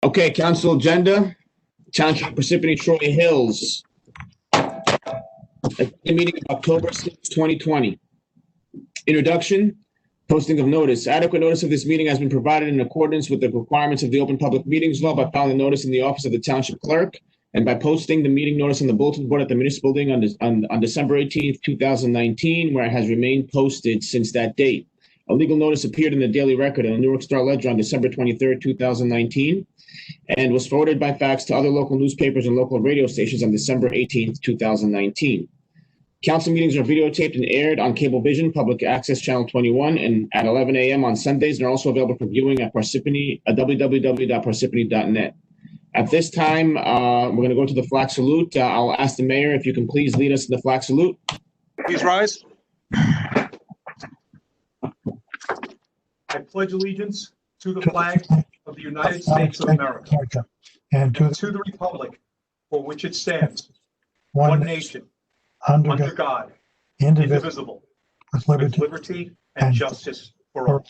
Okay, council agenda, Township Parsippany-Troy Hills. The meeting of October 6, 2020. Introduction, posting of notice. Adequate notice of this meeting has been provided in accordance with the requirements of the Open Public Meetings Law by filing notice in the office of the Township Clerk and by posting the meeting notice on the bulletin board at the municipal building on December 18th, 2019, where it has remained posted since that date. A legal notice appeared in the Daily Record and the New York Star Ledger on December 23rd, 2019, and was forwarded by fax to other local newspapers and local radio stations on December 18th, 2019. Council meetings are videotaped and aired on Cablevision, Public Access Channel 21, and at 11 a.m. on Sundays, and are also available for viewing at www.parsippany.net. At this time, we're going to go to the flag salute. I'll ask the mayor if you can please lead us in the flag salute. Please rise. I pledge allegiance to the flag of the United States of America and to the republic for which it stands, one nation, under God, indivisible, with liberty and justice for all.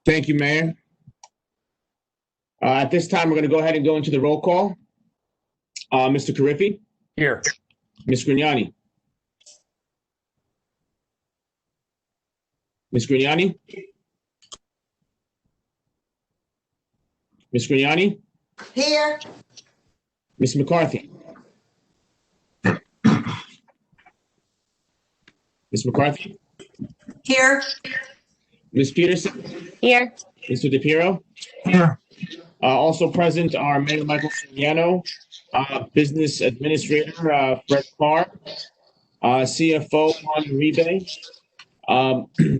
Thank you, Mayor. At this time, we're going to go ahead and go into the roll call. Mr. Carriffy? Here. Ms. Grignani? Ms. Grignani? Ms. Grignani? Here. Ms. McCarthy? Ms. McCarthy? Here. Ms. Peterson? Here. Mr. DePiero? Here. Also present are Mayor Michael Soriano, Business Administrator Fred Carr, CFO Juan Uribe,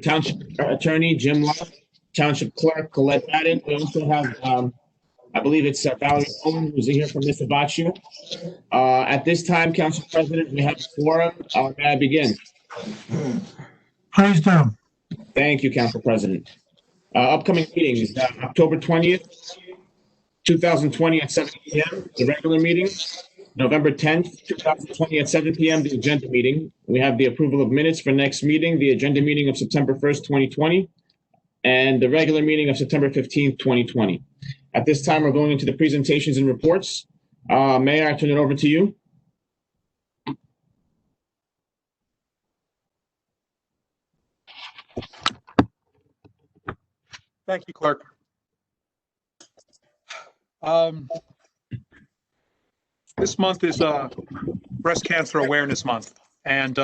Township Attorney Jim Love, Township Clerk Colette Madden. We also have, I believe it's Valerie Coleman, who's here from Mr. Baccio. At this time, Council President, we have a quorum. May I begin? Please do. Thank you, Council President. Upcoming meetings, October 20th, 2020 at 7 p.m., the regular meeting. November 10th, 2020 at 7 p.m., the agenda meeting. We have the approval of minutes for next meeting, the agenda meeting of September 1st, 2020, and the regular meeting of September 15th, 2020. At this time, we're going into the presentations and reports. Mayor, I turn it over to you. Thank you, Clerk. This month is Breast Cancer Awareness Month, and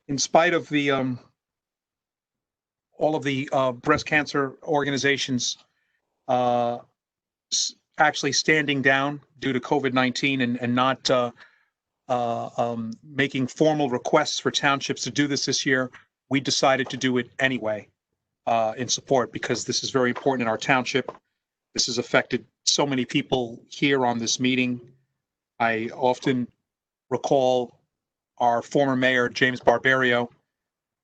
in spite of the all of the breast cancer organizations actually standing down due to COVID-19 and not making formal requests for townships to do this year, we decided to do it anyway in support, because this is very important in our township. This has affected so many people here on this meeting. I often recall our former mayor, James Barbario,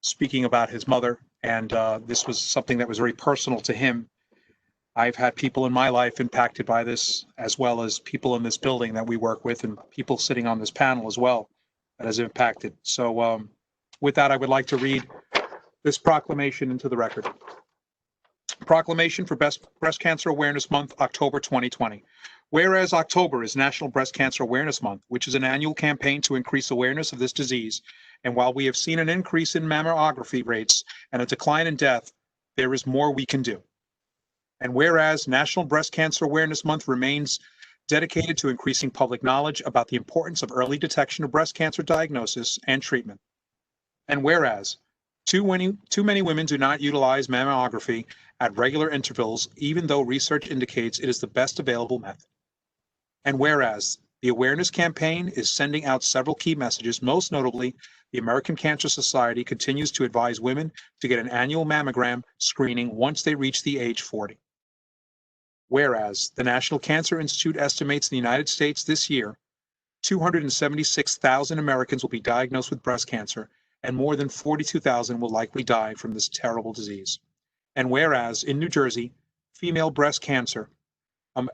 speaking about his mother, and this was something that was very personal to him. I've had people in my life impacted by this, as well as people in this building that we work with, and people sitting on this panel as well that has impacted. So with that, I would like to read this proclamation into the record. Proclamation for Breast Cancer Awareness Month, October 2020. Whereas October is National Breast Cancer Awareness Month, which is an annual campaign to increase awareness of this disease, and while we have seen an increase in mammography rates and a decline in death, there is more we can do. And whereas National Breast Cancer Awareness Month remains dedicated to increasing public knowledge about the importance of early detection of breast cancer diagnosis and treatment. And whereas too many women do not utilize mammography at regular intervals, even though research indicates it is the best available method. And whereas the awareness campaign is sending out several key messages, most notably, the American Cancer Society continues to advise women to get an annual mammogram screening once they reach the age 40. Whereas the National Cancer Institute estimates in the United States this year, 276,000 Americans will be diagnosed with breast cancer, and more than 42,000 will likely die from this terrible disease. And whereas in New Jersey, female breast cancer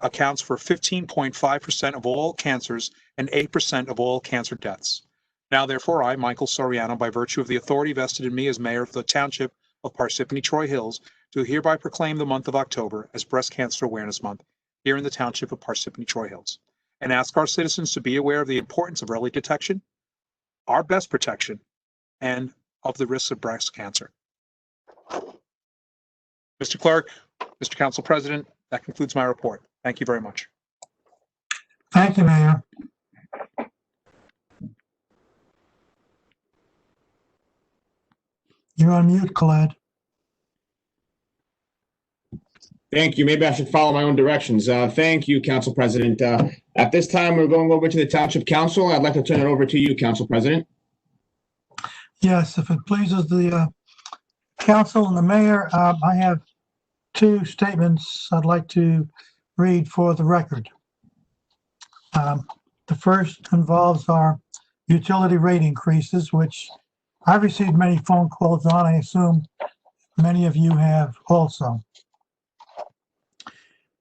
accounts for 15.5% of all cancers and 8% of all cancer deaths. Now therefore I, Michael Soriano, by virtue of the authority vested in me as mayor of the Township of Parsippany-Troy Hills, do hereby proclaim the month of October as Breast Cancer Awareness Month here in the Township of Parsippany-Troy Hills, and ask our citizens to be aware of the importance of early detection, our best protection, and of the risks of breast cancer. Mr. Clerk, Mr. Council President, that concludes my report. Thank you very much. Thank you, Mayor. You're on mute, Colette. Thank you. Maybe I should follow my own directions. Thank you, Council President. At this time, we're going over to the Township Council. I'd like to turn it over to you, Council President. Yes, if it pleases the council and the mayor, I have two statements I'd like to read for the record. The first involves our utility rate increases, which I've received many phone calls on. I assume many of you have also.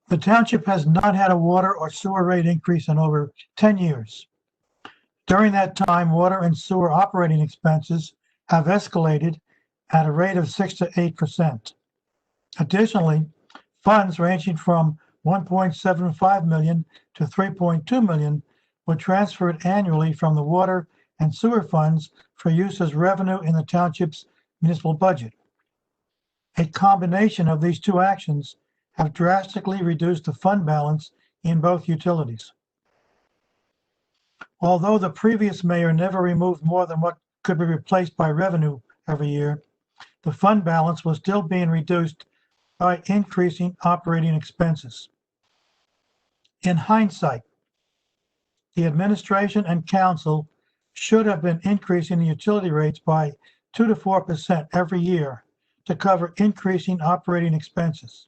The township has not had a water or sewer rate increase in over 10 years. During that time, water and sewer operating expenses have escalated at a rate of 6 to 8%. Additionally, funds ranging from 1.75 million to 3.2 million were transferred annually from the water and sewer funds for use as revenue in the township's municipal budget. A combination of these two actions have drastically reduced the fund balance in both utilities. Although the previous mayor never removed more than what could be replaced by revenue every year, the fund balance was still being reduced by increasing operating expenses. In hindsight, the administration and council should have been increasing the utility rates by 2 to 4% every year to cover increasing operating expenses.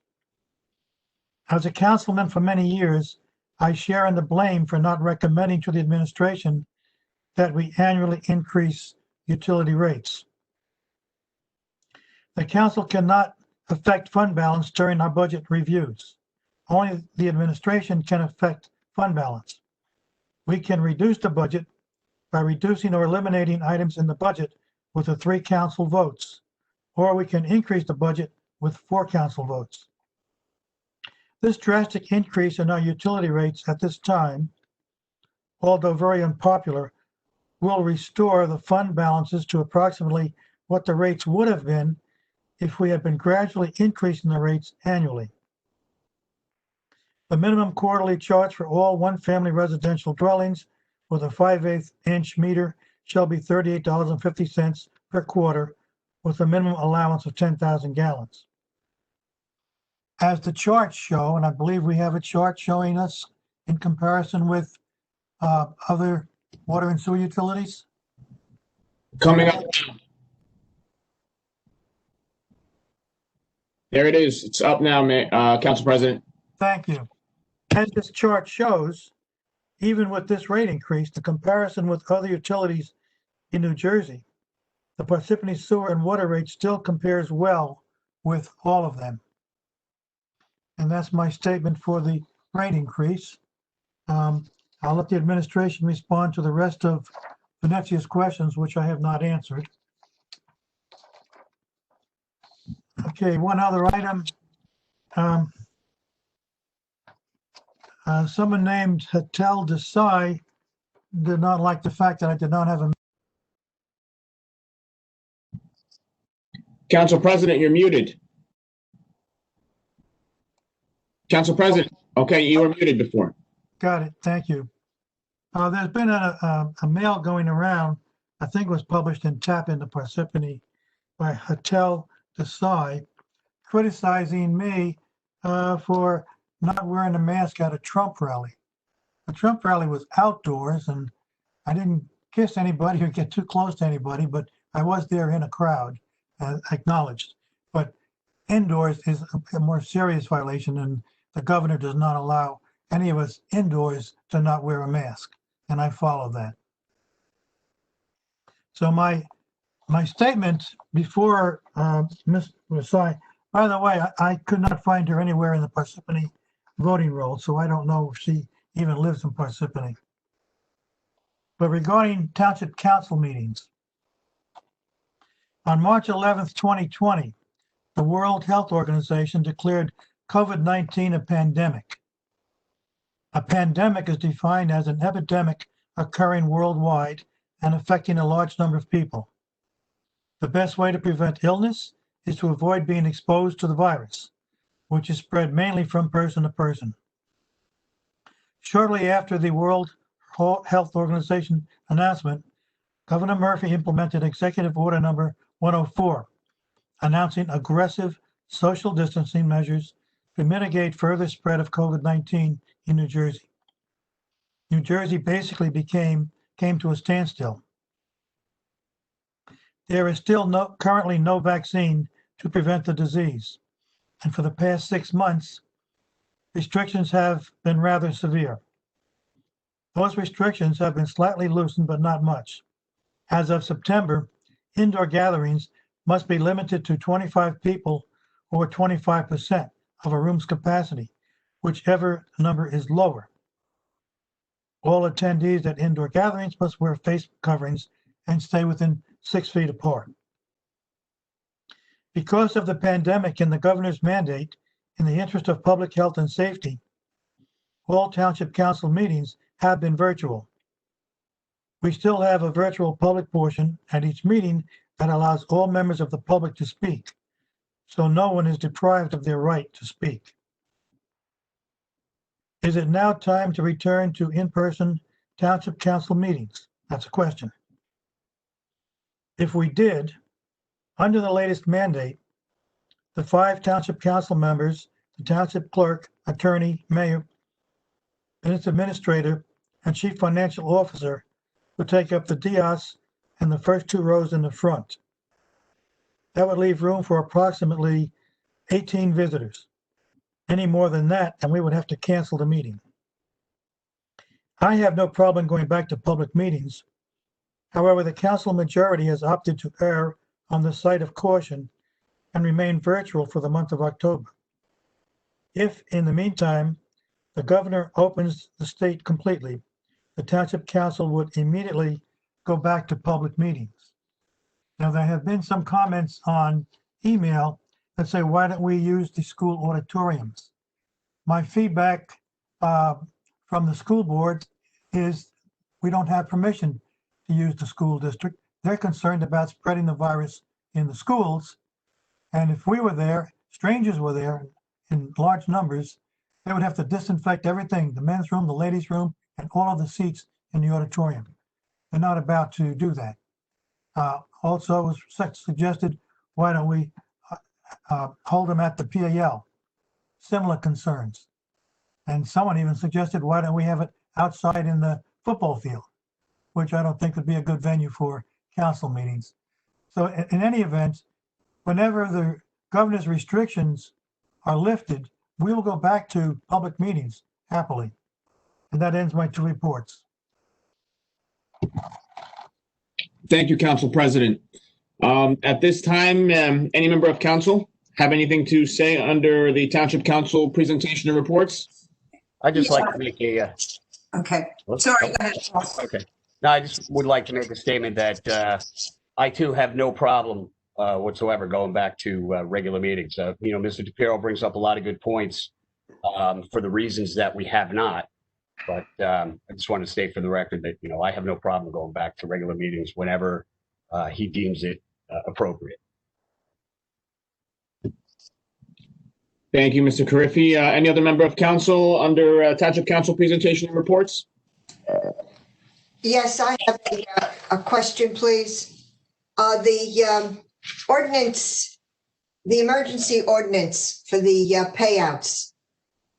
As a councilman for many years, I share in the blame for not recommending to the administration that we annually increase utility rates. The council cannot affect fund balance during our budget reviews. Only the administration can affect fund balance. We can reduce the budget by reducing or eliminating items in the budget with the 3 council votes, or we can increase the budget with 4 council votes. This drastic increase in our utility rates at this time, although very unpopular, will restore the fund balances to approximately what the rates would have been if we had been gradually increasing the rates annually. The minimum quarterly charge for all one-family residential dwellings with a 5/8 inch meter shall be $38.50 per quarter with a minimum allowance of 10,000 gallons. As the charts show, and I believe we have a chart showing us in comparison with other water and sewer utilities. Coming up. There it is. It's up now, Council President. Thank you. As this chart shows, even with this rate increase, the comparison with other utilities in New Jersey, the Parsippany sewer and water rate still compares well with all of them. And that's my statement for the rate increase. I'll let the administration respond to the rest of Venezia's questions, which I have not answered. Okay, one other item. Someone named Hatel Desai did not like the fact that I did not have a. Council President, you're muted. Council President, okay, you were muted before. Got it, thank you. There's been a mail going around, I think it was published in Tap into Parsippany by Hatel Desai, criticizing me for not wearing a mask at a Trump rally. The Trump rally was outdoors, and I didn't kiss anybody or get too close to anybody, but I was there in a crowd, acknowledged. But indoors is a more serious violation, and the governor does not allow any of us indoors to not wear a mask, and I follow that. So my statement before Ms. Desai, by the way, I could not find her anywhere in the Parsippany voting roll, so I don't know if she even lives in Parsippany. But regarding Township Council meetings, on March 11th, 2020, the World Health Organization declared COVID-19 a pandemic. A pandemic is defined as an epidemic occurring worldwide and affecting a large number of people. The best way to prevent illness is to avoid being exposed to the virus, which is spread mainly from person to person. Shortly after the World Health Organization announcement, Governor Murphy implemented Executive Order Number 104, announcing aggressive social distancing measures to mitigate further spread of COVID-19 in New Jersey. New Jersey basically came to a standstill. There is still currently no vaccine to prevent the disease, and for the past 6 months, restrictions have been rather severe. Those restrictions have been slightly loosened, but not much. As of September, indoor gatherings must be limited to 25 people or 25% of a room's capacity, whichever number is lower. All attendees at indoor gatherings must wear face coverings and stay within 6 feet apart. Because of the pandemic and the governor's mandate, in the interest of public health and safety, all Township Council meetings have been virtual. We still have a virtual public portion at each meeting that allows all members of the public to speak, so no one is deprived of their right to speak. Is it now time to return to in-person Township Council meetings? That's a question. If we did, under the latest mandate, the 5 Township Council members, the Township Clerk, Attorney, Mayor, and its Administrator, and Chief Financial Officer would take up the dais and the first 2 rows in the front. That would leave room for approximately 18 visitors. Any more than that, and we would have to cancel the meeting. I have no problem going back to public meetings. However, the council majority has opted to err on the side of caution and remain virtual for the month of October. If, in the meantime, the governor opens the state completely, the Township Council would immediately go back to public meetings. Now, there have been some comments on email that say, why don't we use the school auditoriums? My feedback from the school board is we don't have permission to use the school district. They're concerned about spreading the virus in the schools. And if we were there, strangers were there in large numbers, they would have to disinfect everything, the men's room, the ladies' room, and all of the seats in the auditorium. They're not about to do that. Also, it was suggested, why don't we hold them at the PAL? Similar concerns. And someone even suggested, why don't we have it outside in the football field, which I don't think would be a good venue for council meetings. So in any event, whenever the governor's restrictions are lifted, we will go back to public meetings happily. And that ends my 2 reports. Thank you, Council President. At this time, any member of council have anything to say under the Township Council presentation and reports? I'd just like to make a, Okay, sorry, go ahead. okay. No, I just would like to make a statement that I too have no problem whatsoever going back to regular meetings. Mr. DePiero brings up a lot of good points for the reasons that we have not. But I just want to state for the record that, I have no problem going back to regular meetings whenever he deems it appropriate. Thank you, Mr. Carriffy. Any other member of council under Township Council presentation and reports? Yes, I have a question, please. The ordinance, the emergency ordinance for the payouts,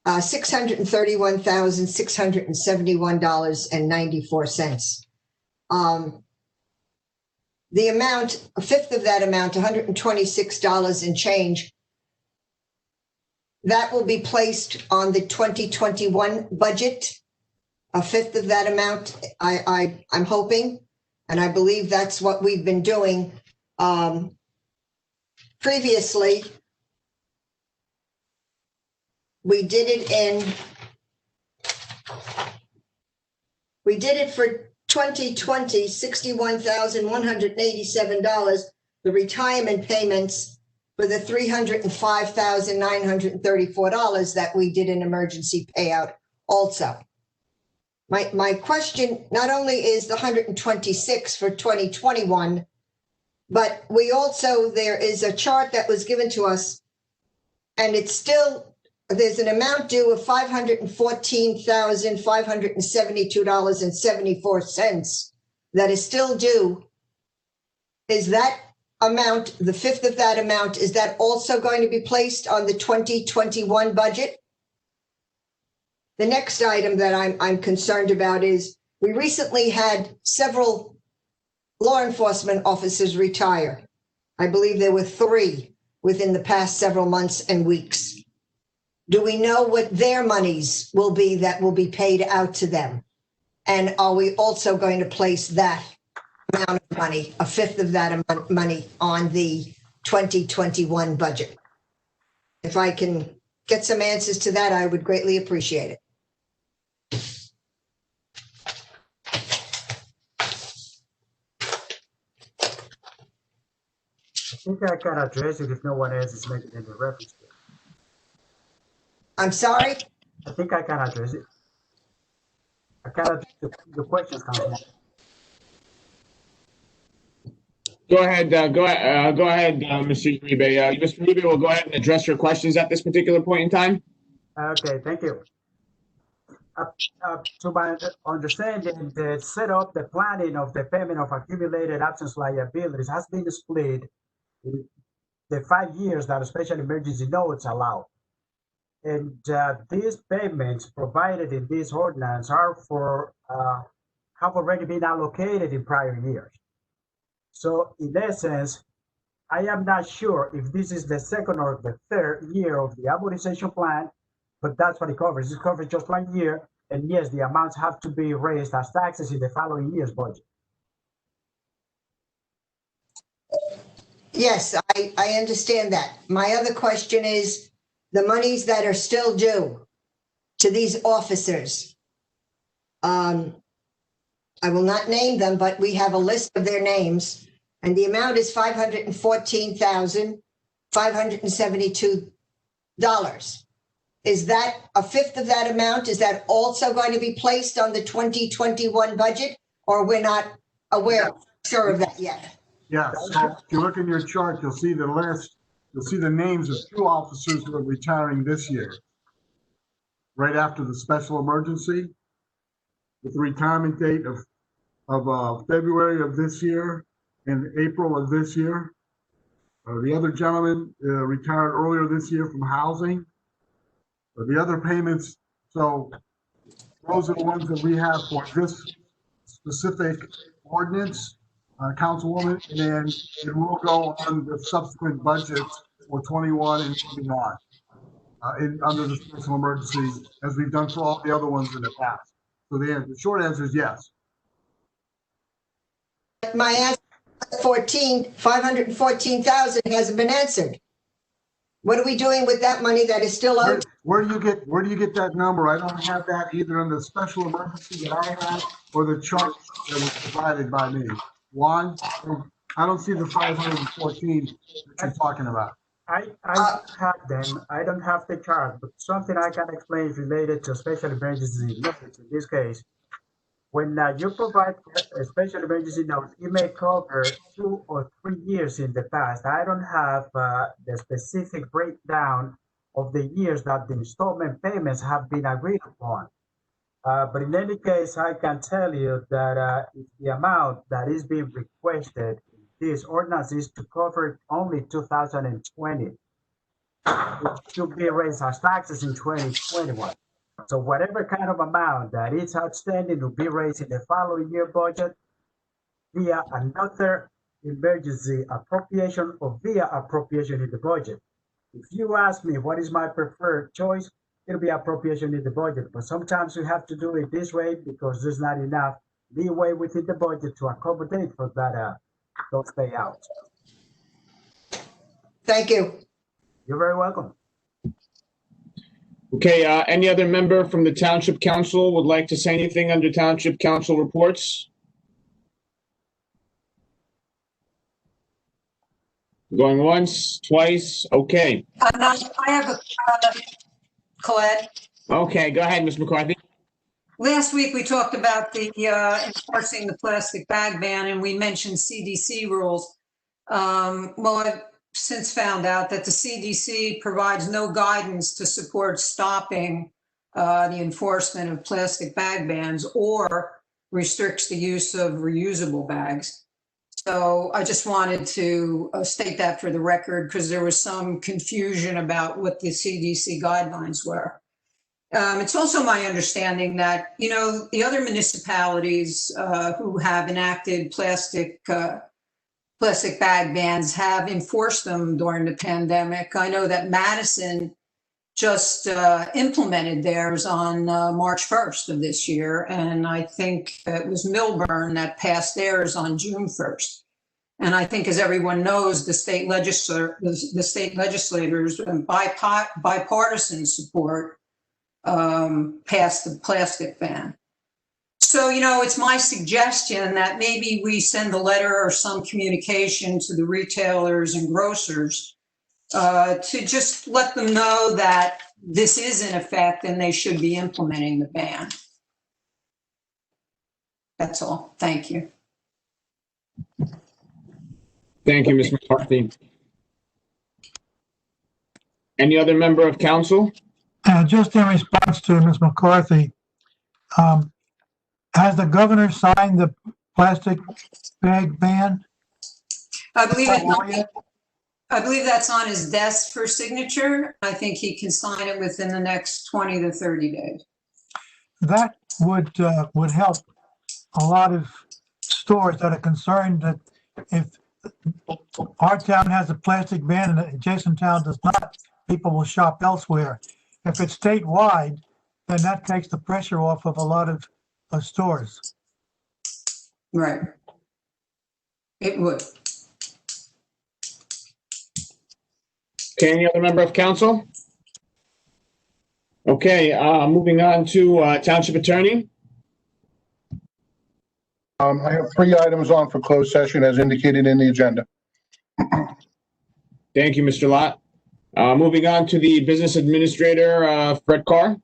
$631,671.94. The amount, a fifth of that amount, $126 and change, that will be placed on the 2021 budget. A fifth of that amount, I'm hoping, and I believe that's what we've been doing previously. We did it for 2020, $61,187, the retirement payments for the $305,934 that we did an emergency payout also. My question not only is the 126 for 2021, but we also, there is a chart that was given to us, and it's still, there's an amount due of $514,572.74 that is still due. Is that amount, the fifth of that amount, is that also going to be placed on the 2021 budget? The next item that I'm concerned about is we recently had several law enforcement officers retire. I believe there were 3 within the past several months and weeks. Do we know what their monies will be that will be paid out to them? And are we also going to place that amount of money, a fifth of that amount of money, on the 2021 budget? If I can get some answers to that, I would greatly appreciate it. I think I can address it if no one else is making any reference to it. I'm sorry? I think I can address it. I can address the questions, Councilman. Go ahead, Mr. Uribe. Mr. Uribe will go ahead and address your questions at this particular point in time. Okay, thank you. To my understanding, the setup, the planning of the payment of accumulated absence liabilities has been split in the 5 years that special emergency notes allow. And these payments provided in this ordinance are for, have already been allocated in prior years. So in essence, I am not sure if this is the second or the third year of the amortization plan, but that's what it covers. It covers just 1 year. And yes, the amounts have to be raised as taxes in the following year's budget. Yes, I understand that. My other question is the monies that are still due to these officers. I will not name them, but we have a list of their names, and the amount is $514,572. Is that a fifth of that amount? Is that also going to be placed on the 2021 budget, or we're not sure of that yet? Yeah, so if you look in your chart, you'll see the list, you'll see the names of 2 officers who are retiring this year. Right after the special emergency, with the retirement date of February of this year and April of this year. The other gentleman retired earlier this year from housing. The other payments, so those are the ones that we have for this specific ordinance, Councilwoman, and then it will go on the subsequent budgets for 21 and moving on under the special emergency, as we've done for all the other ones in the past. So the short answer is yes. My answer, 514,000 hasn't been answered. What are we doing with that money that is still owed? Where do you get that number? I don't have that either in the special emergency that I have or the chart that was provided by me. Juan, I don't see the 514 that you're talking about. I have them. I don't have the chart, but something I can explain is related to special emergency notes in this case. When you provide a special emergency note, it may cover 2 or 3 years in the past. I don't have the specific breakdown of the years that the installment payments have been agreed upon. But in any case, I can tell you that if the amount that is being requested in this ordinance is to cover only 2020, it should be raised as taxes in 2021. So whatever kind of amount that is outstanding will be raised in the following year budget via another emergency appropriation or via appropriation in the budget. If you ask me what is my preferred choice, it'll be appropriation in the budget. But sometimes you have to do it this way because there's not enough leeway within the budget to accommodate for that those payouts. Thank you. You're very welcome. Okay, any other member from the Township Council would like to say anything under Township Council reports? Going once, twice, okay. I have a, Colette. Okay, go ahead, Ms. McCarthy. Last week, we talked about the enforcing the plastic bag ban, and we mentioned CDC rules. Well, I've since found out that the CDC provides no guidance to support stopping the enforcement of plastic bag bans or restricts the use of reusable bags. So I just wanted to state that for the record, because there was some confusion about what the CDC guidelines were. It's also my understanding that, you know, the other municipalities who have enacted plastic bag bans have enforced them during the pandemic. I know that Madison just implemented theirs on March 1st of this year. And I think it was Milburn that passed theirs on June 1st. And I think, as everyone knows, the state legislators and bipartisan support passed the plastic ban. So, you know, it's my suggestion that maybe we send a letter or some communication to the retailers and grocers to just let them know that this is in effect and they should be implementing the ban. That's all. Thank you. Thank you, Ms. McCarthy. Any other member of council? Just in response to Ms. McCarthy, has the governor signed the plastic bag ban? I believe that's on his desk for signature. I think he can sign it within the next 20 to 30 days. That would help a lot of stores that are concerned that if our town has a plastic ban and the adjacent town does not, people will shop elsewhere. If it's statewide, then that takes the pressure off of a lot of stores. Right. It would. Okay, any other member of council? Okay, moving on to Township Attorney. I have 3 items on for closed session as indicated in the agenda. Thank you, Mr. Lott. Moving on to the Business Administrator, Fred Carr.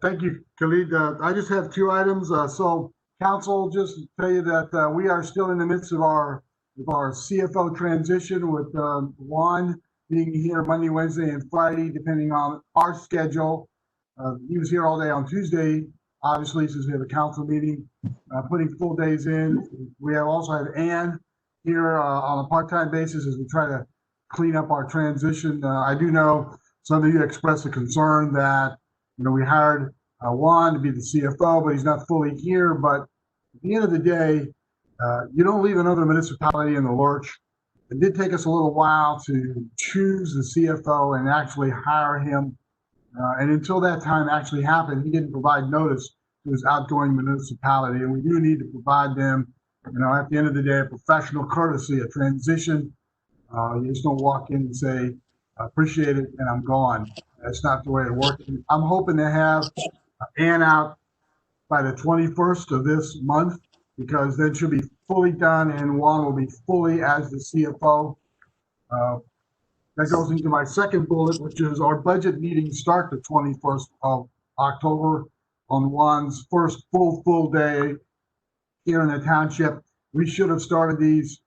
Thank you, Khalid. I just have 2 items. So council, just to tell you that we are still in the midst of our CFO transition with Juan being here Monday, Wednesday, and Friday, depending on our schedule. He was here all day on Tuesday, obviously, since we have a council meeting, putting full days in. We also have Ann here on a part-time basis as we try to clean up our transition. I do know some of you expressed a concern that, you know, we hired Juan to be the CFO, but he's not fully here. But at the end of the day, you don't leave another municipality in the lurch. It did take us a little while to choose the CFO and actually hire him. And until that time actually happened, he didn't provide notice to his outgoing municipality. And we do need to provide them, you know, at the end of the day, a professional courtesy, a transition. You just don't walk in and say, I appreciate it, and I'm gone. That's not the way it works. I'm hoping to have Ann out by the 21st of this month, because then she'll be fully done and Juan will be fully as the CFO. That goes into my second bullet, which is our budget meetings start the 21st of October on Juan's first full day here in the township. We should have started these,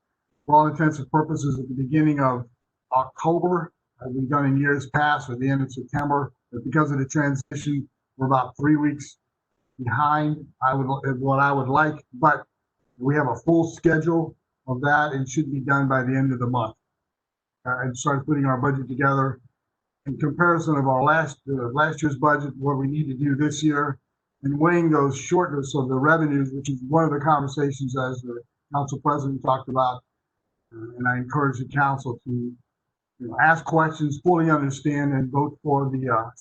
for all intents and purposes, at the beginning of October, as we've done in years past, at the end of September. But because of the transition, we're about 3 weeks behind what I would like, but we have a full schedule of that and should be done by the end of the month. And start putting our budget together in comparison of our last year's budget, what we need to do this year, and weighing those shortness of the revenues, which is one of the conversations as the council president talked about. And I encourage the council to ask questions, fully understand, and vote for the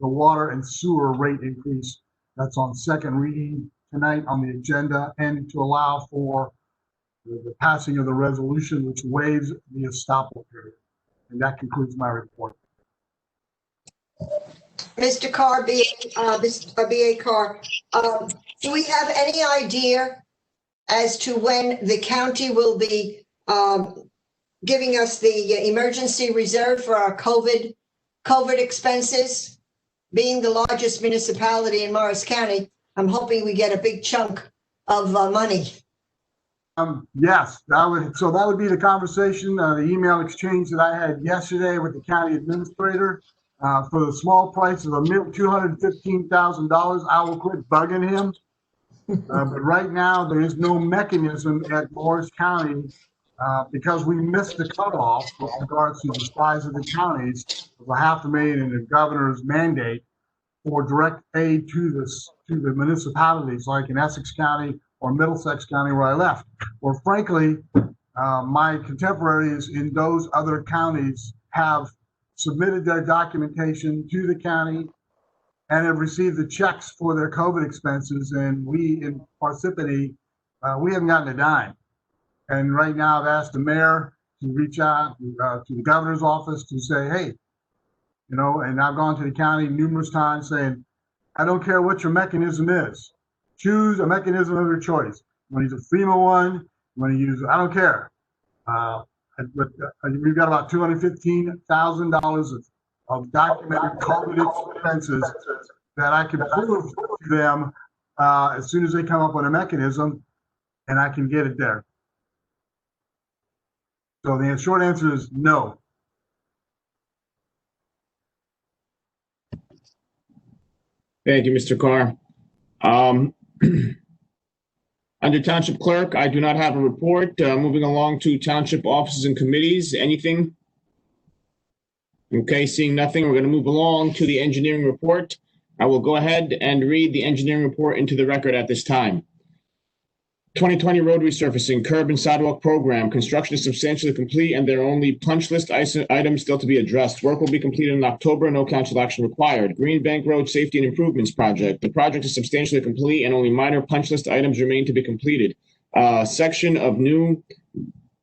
the water and sewer rate increase that's on second reading tonight on the agenda, and to allow for the passing of the resolution which waives the estoppel period. And that concludes my report. Mr. Carr, B.A. Carr, do we have any idea as to when the county will be giving us the emergency reserve for our COVID expenses? Being the largest municipality in Morris County, I'm hoping we get a big chunk of money. Yes, that would be the conversation, the email exchange that I had yesterday with the county administrator. For the small price of $215,000, I will quit bugging him. But right now, there is no mechanism at Morris County because we missed the cutoff with regards to the size of the counties of $500,000 in the governor's mandate for direct aid to the municipalities like in Essex County or Middlesex County where I left. Or frankly, my contemporaries in those other counties have submitted their documentation to the county and have received the checks for their COVID expenses. And we in Parsippany, we haven't gotten a dime. And right now I've asked the mayor to reach out to the governor's office to say, hey, and I've gone to the county numerous times saying, I don't care what your mechanism is. Choose a mechanism of your choice. You want to use a FEMA one, you want to use, I don't care. We've got about $215,000 of documented COVID expenses that I can prove to them as soon as they come up with a mechanism, and I can get it there. So the short answer is no. Thank you, Mr. Carr. Under Township Clerk, I do not have a report. Moving along to Township offices and committees, anything? Okay, seeing nothing, we're going to move along to the engineering report. I will go ahead and read the engineering report into the record at this time. 2020 road resurfacing, curb and sidewalk program. Construction is substantially complete and there are only punch list items still to be addressed. Work will be completed in October, no council action required. Green Bank Road Safety and Improvements Project. The project is substantially complete and only minor punch list items remain to be completed. Section of new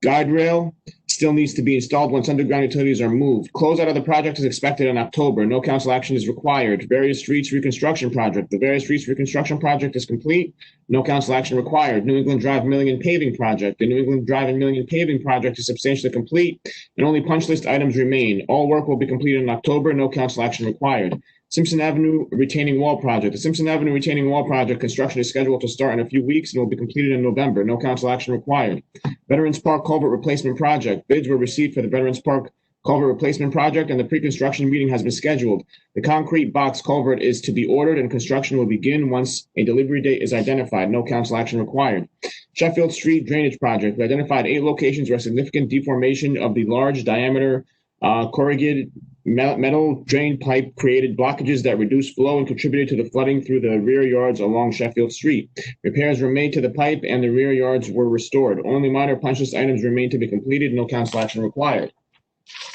guide rail still needs to be installed once underground utilities are moved. Closeout of the project is expected in October. No council action is required. Various Streets Reconstruction Project. The Various Streets Reconstruction Project is complete. No council action required. New England Drive Milling and Paving Project. The New England Drive and Milling and Paving Project is substantially complete and only punch list items remain. All work will be completed in October. No council action required. Simpson Avenue Retaining Wall Project. The Simpson Avenue Retaining Wall Project construction is scheduled to start in a few weeks and will be completed in November. No council action required. Veterans Park Culvert Replacement Project. Bids were received for the Veterans Park Culvert Replacement Project and the pre-construction meeting has been scheduled. The concrete box culvert is to be ordered and construction will begin once a delivery date is identified. No council action required. Sheffield Street Drainage Project. We identified 8 locations where significant deformation of the large diameter corrugated metal drain pipe created blockages that reduced flow and contributed to the flooding through the rear yards along Sheffield Street. Repairs were made to the pipe and the rear yards were restored. Only minor punch list items remain to be completed. No council action required.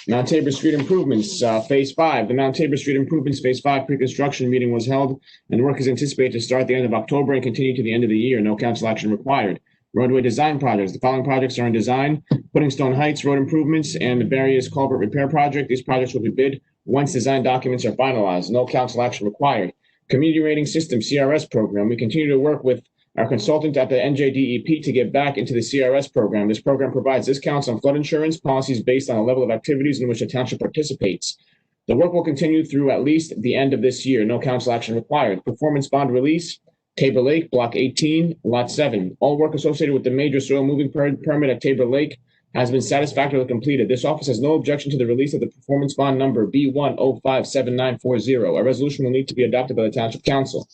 Mount Tabor Street Improvements, Phase 5. The Mount Tabor Street Improvements Phase 5 pre-construction meeting was held and work is anticipated to start at the end of October and continue to the end of the year. No council action required. Roadway design projects. The following projects are in design: Pudding Stone Heights Road Improvements and the various culvert repair project. These projects will be bid once design documents are finalized. No council action required. Community Rating System CRS program. We continue to work with our consultant at the NJDEP to get back into the CRS program. This program provides discounts on flood insurance policies based on a level of activities in which the township participates. The work will continue through at least the end of this year. No council action required. Performance bond release. Tabor Lake, Block 18, Lot 7. All work associated with the major soil moving permit at Tabor Lake has been satisfactorily completed. This office has no objection to the release of the performance bond number B1057940. A resolution will need to be adopted by the Township Council.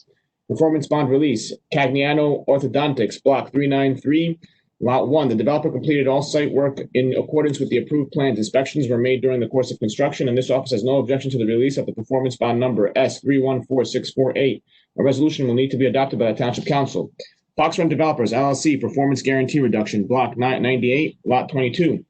Performance bond release, Cagliano Orthodontics, Block 393, Lot 1. The developer completed all site work in accordance with the approved plans. Inspections were made during the course of construction, and this office has no objection to the release of the performance bond number S314648. A resolution will need to be adopted by the Township Council. Fox Run Developers, LLC, Performance Guarantee Reduction, Block 98, Lot 22.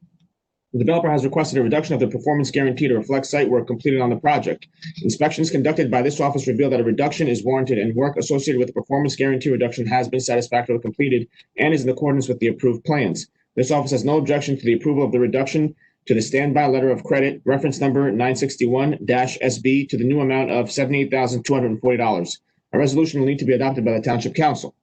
The developer has requested a reduction of the performance guarantee to reflect site work completed on the project. Inspections conducted by this office reveal that a reduction is warranted and work associated with the performance guarantee reduction has been satisfactorily completed and is in accordance with the approved plans. This office has no objection to the approval of the reduction to the standby letter of credit, reference number 961-SB, to the new amount of $78,240. A resolution will need to be adopted by the Township Council.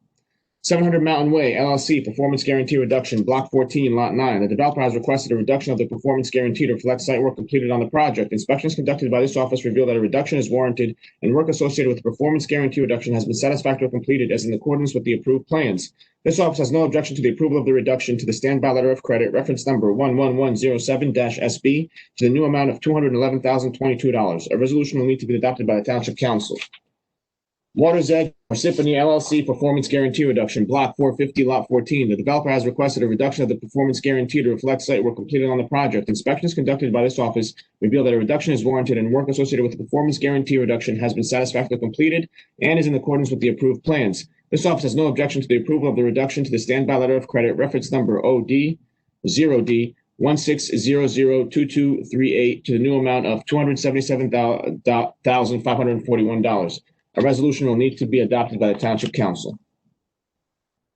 700 Mountain Way, LLC, performance guarantee reduction, Block 14, Lot 9. The developer has requested a reduction of the performance guarantee to reflect site work completed on the project. Inspections conducted by this office reveal that a reduction is warranted, and work associated with the performance guarantee reduction has been satisfactorily completed as in accordance with the approved plans. This office has no objection to the approval of the reduction to the standby letter of credit, reference number 11107-SB, to the new amount of $211,022. A resolution will need to be adopted by the Township Council. Water's Edge, Parsippany LLC, performance guarantee reduction, Block 450, Lot 14. The developer has requested a reduction of the performance guarantee to reflect site work completed on the project. Inspections conducted by this office reveal that a reduction is warranted, and work associated with the performance guarantee reduction has been satisfactorily completed and is in accordance with the approved plans. This office has no objection to the approval of the reduction to the standby letter of credit, reference number OD0D 16002238, to the new amount of $277,541. A resolution will need to be adopted by the Township Council.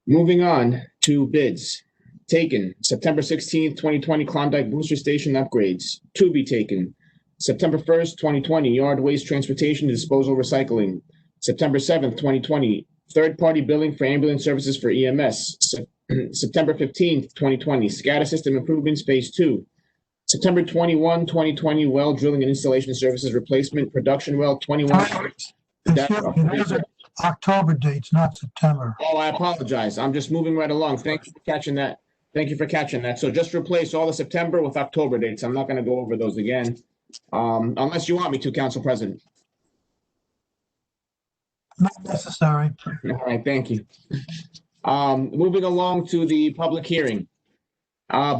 Moving on to bids. Taken, September 16th, 2020, Klondike Booster Station upgrades. To be taken, September 1st, 2020, Yard Waste Transportation and Disposal Recycling. September 7th, 2020, third-party billing for ambulance services for EMS. September 15th, 2020, SCADA System Improvements Phase 2. September 21, 2020, Well Drilling and Installation Services Replacement Production Well 21. Those are October dates, not September. Oh, I apologize. I'm just moving right along. Thank you for catching that. So just replace all the September with October dates. I'm not going to go over those again, unless you want me to, Council President. Not necessary. All right, thank you. Moving along to the public hearing.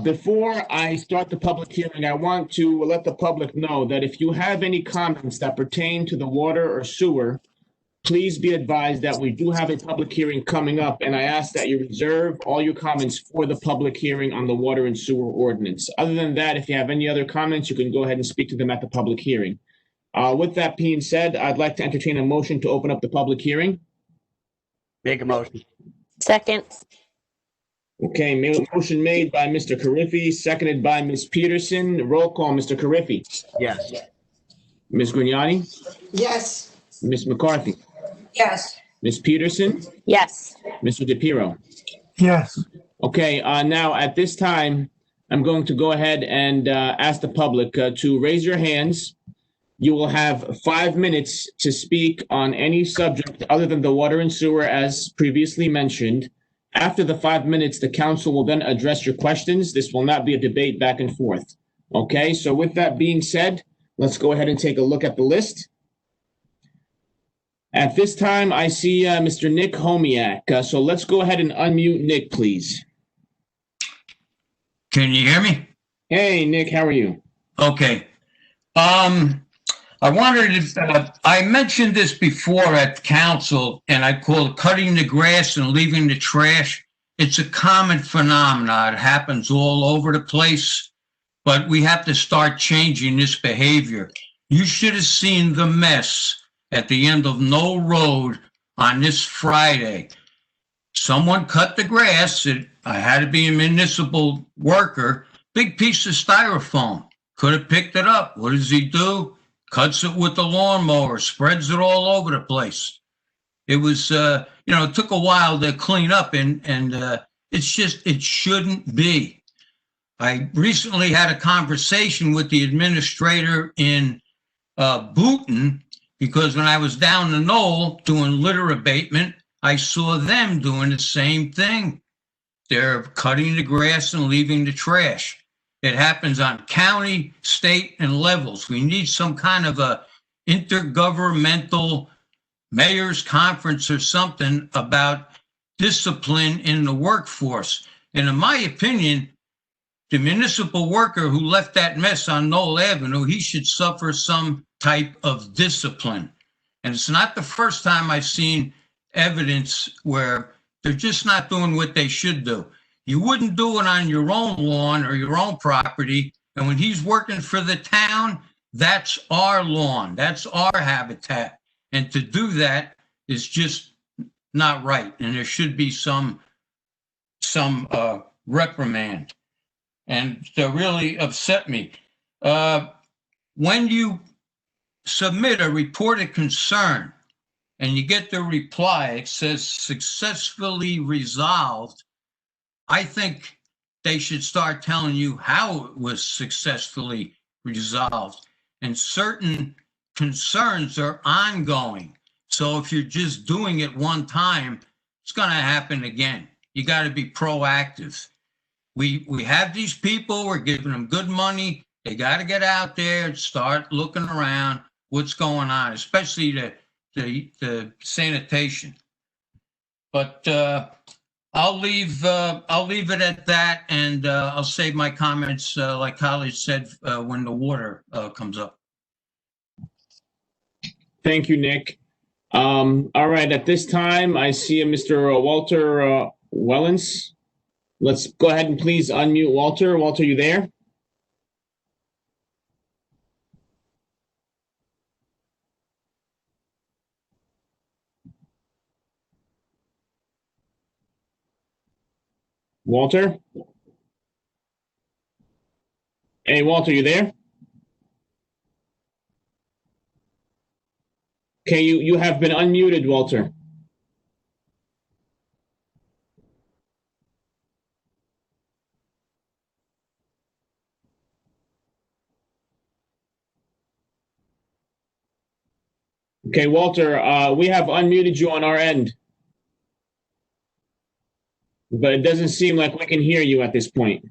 Before I start the public hearing, I want to let the public know that if you have any comments that pertain to the water or sewer, please be advised that we do have a public hearing coming up, and I ask that you reserve all your comments for the public hearing on the water and sewer ordinance. Other than that, if you have any other comments, you can go ahead and speak to them at the public hearing. With that being said, I'd like to entertain a motion to open up the public hearing. Make a motion. Second. Okay, motion made by Mr. Carriffy, seconded by Ms. Peterson. Roll call, Mr. Carriffy. Yes. Ms. Grignani? Yes. Ms. McCarthy? Yes. Ms. Peterson? Yes. Mr. DePiero? Yes. Okay, now at this time, I'm going to go ahead and ask the public to raise your hands. You will have 5 minutes to speak on any subject other than the water and sewer as previously mentioned. After the 5 minutes, the council will then address your questions. This will not be a debate back and forth. Okay, so with that being said, let's go ahead and take a look at the list. At this time, I see Mr. Nick Homiak. So let's go ahead and unmute Nick, please. Can you hear me? Hey, Nick, how are you? Okay. I wondered if I mentioned this before at council, and I call it cutting the grass and leaving the trash. It's a common phenomenon. It happens all over the place, but we have to start changing this behavior. You should have seen the mess at the end of No Road on this Friday. Someone cut the grass. I had to be a municipal worker. Big piece of styrofoam. Could have picked it up. What does he do? Cuts it with the lawnmower, spreads it all over the place. It was, it took a while to clean up, and it's just, it shouldn't be. I recently had a conversation with the administrator in Booton, because when I was down the Knoll doing litter abatement, I saw them doing the same thing. They're cutting the grass and leaving the trash. It happens on county, state, and levels. We need some kind of a intergovernmental mayor's conference or something about discipline in the workforce. And in my opinion, the municipal worker who left that mess on Knoll Avenue, he should suffer some type of discipline. And it's not the first time I've seen evidence where they're just not doing what they should do. You wouldn't do it on your own lawn or your own property. And when he's working for the town, that's our lawn. That's our habitat. And to do that is just not right. And there should be some reprimand. And to really upset me. When you submit a report of concern and you get the reply, it says successfully resolved, I think they should start telling you how it was successfully resolved. And certain concerns are ongoing. So if you're just doing it one time, it's going to happen again. You got to be proactive. We have these people, we're giving them good money. They got to get out there and start looking around what's going on, especially the sanitation. But I'll leave it at that, and I'll save my comments, like Holly said, when the water comes up. Thank you, Nick. All right, at this time, I see a Mr. Walter Wellens. Let's go ahead and please unmute Walter. Walter, you there? Walter? Hey, Walter, you there? Okay, you have been unmuted, Walter. Okay, Walter, we have unmuted you on our end. But it doesn't seem like we can hear you at this point.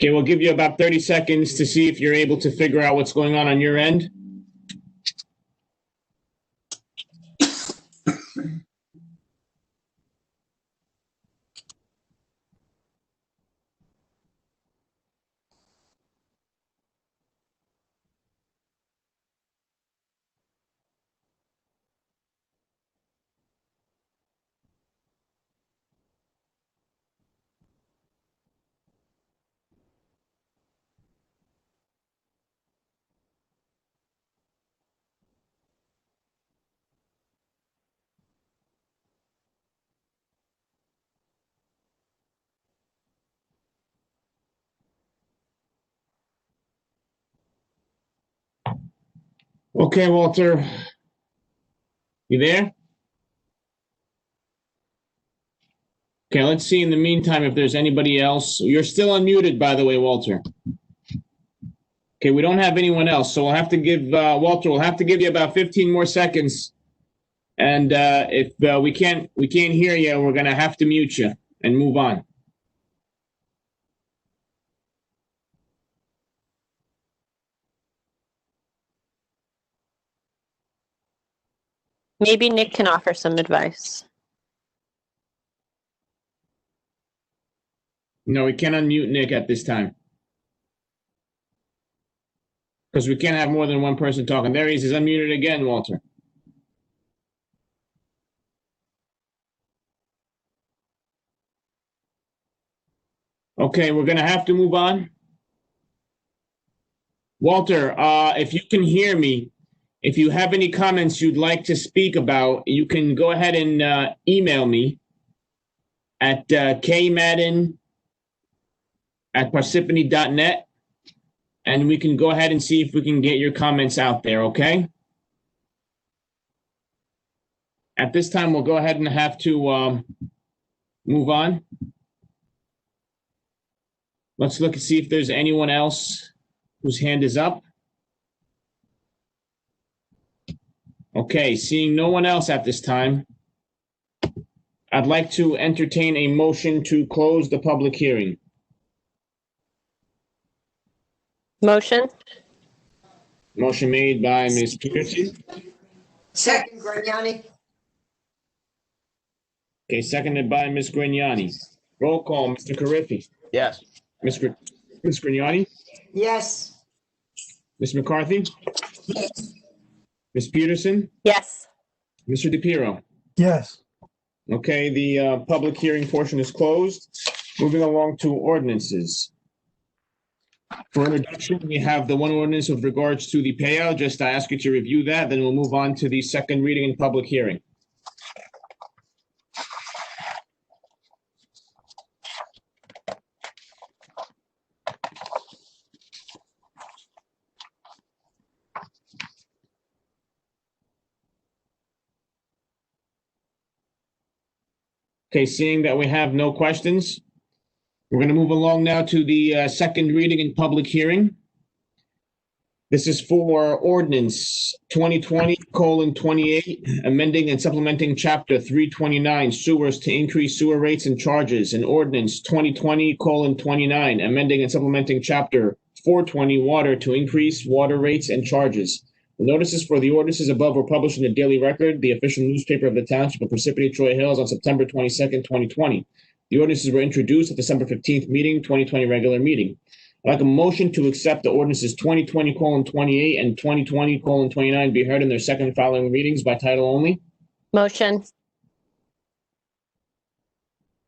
Okay, we'll give you about 30 seconds to see if you're able to figure out what's going on your end. Okay, Walter, you there? Okay, let's see in the meantime if there's anybody else. You're still unmuted, by the way, Walter. Okay, we don't have anyone else, so we'll have to give Walter. We'll have to give you about 15 more seconds, and if we can't hear you, we're gonna have to mute you and move on. Maybe Nick can offer some advice. No, we can't unmute Nick at this time. Because we can't have more than one person talking. There he is. He's unmuted again, Walter. Okay, we're going to have to move on. Walter, if you can hear me, if you have any comments you'd like to speak about, you can go ahead and email me at kmadden@parsippany.net, and we can go ahead and see if we can get your comments out there, okay? At this time, we'll go ahead and have to move on. Let's look and see if there's anyone else whose hand is up. Okay, seeing no one else at this time, I'd like to entertain a motion to close the public hearing. Motion? Motion made by Ms. Peterson. Second, Grignani. Okay, seconded by Ms. Grignani. Roll call, Mr. Carriffy. Yes. Ms. Grignani? Yes. Ms. McCarthy? Ms. Peterson? Yes. Mr. DePiero? Yes. Okay, the public hearing portion is closed. Moving along to ordinances. For introduction, we have the one ordinance with regards to the payout. Just I ask you to review that, then we'll move on to the second reading and public hearing. Okay, seeing that we have no questions, we're going to move along now to the second reading and public hearing. This is for ordinance 2020:28, amending and supplementing chapter 329 sewers to increase sewer rates and charges, and ordinance 2020:29, amending and supplementing chapter 420 water to increase water rates and charges. The notices for the ordinances above were published in the Daily Record, the official newspaper of the Township of Parsippany-Troy Hills, on September 22nd, 2020. The ordinances were introduced at December 15th meeting, 2020 regular meeting. I'd like a motion to accept the ordinances 2020:28 and 2020:29 be heard in their second and following readings by title only. Motion.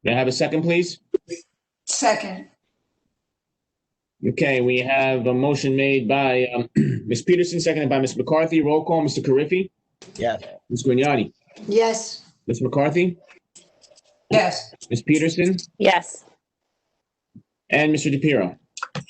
May I have a second, please? Second. Okay, we have a motion made by Ms. Peterson, seconded by Ms. McCarthy. Roll call, Mr. Carriffy? Yes. Ms. Grignani? Yes. Ms. McCarthy? Yes. Ms. Peterson? Yes. And Mr. DePiero?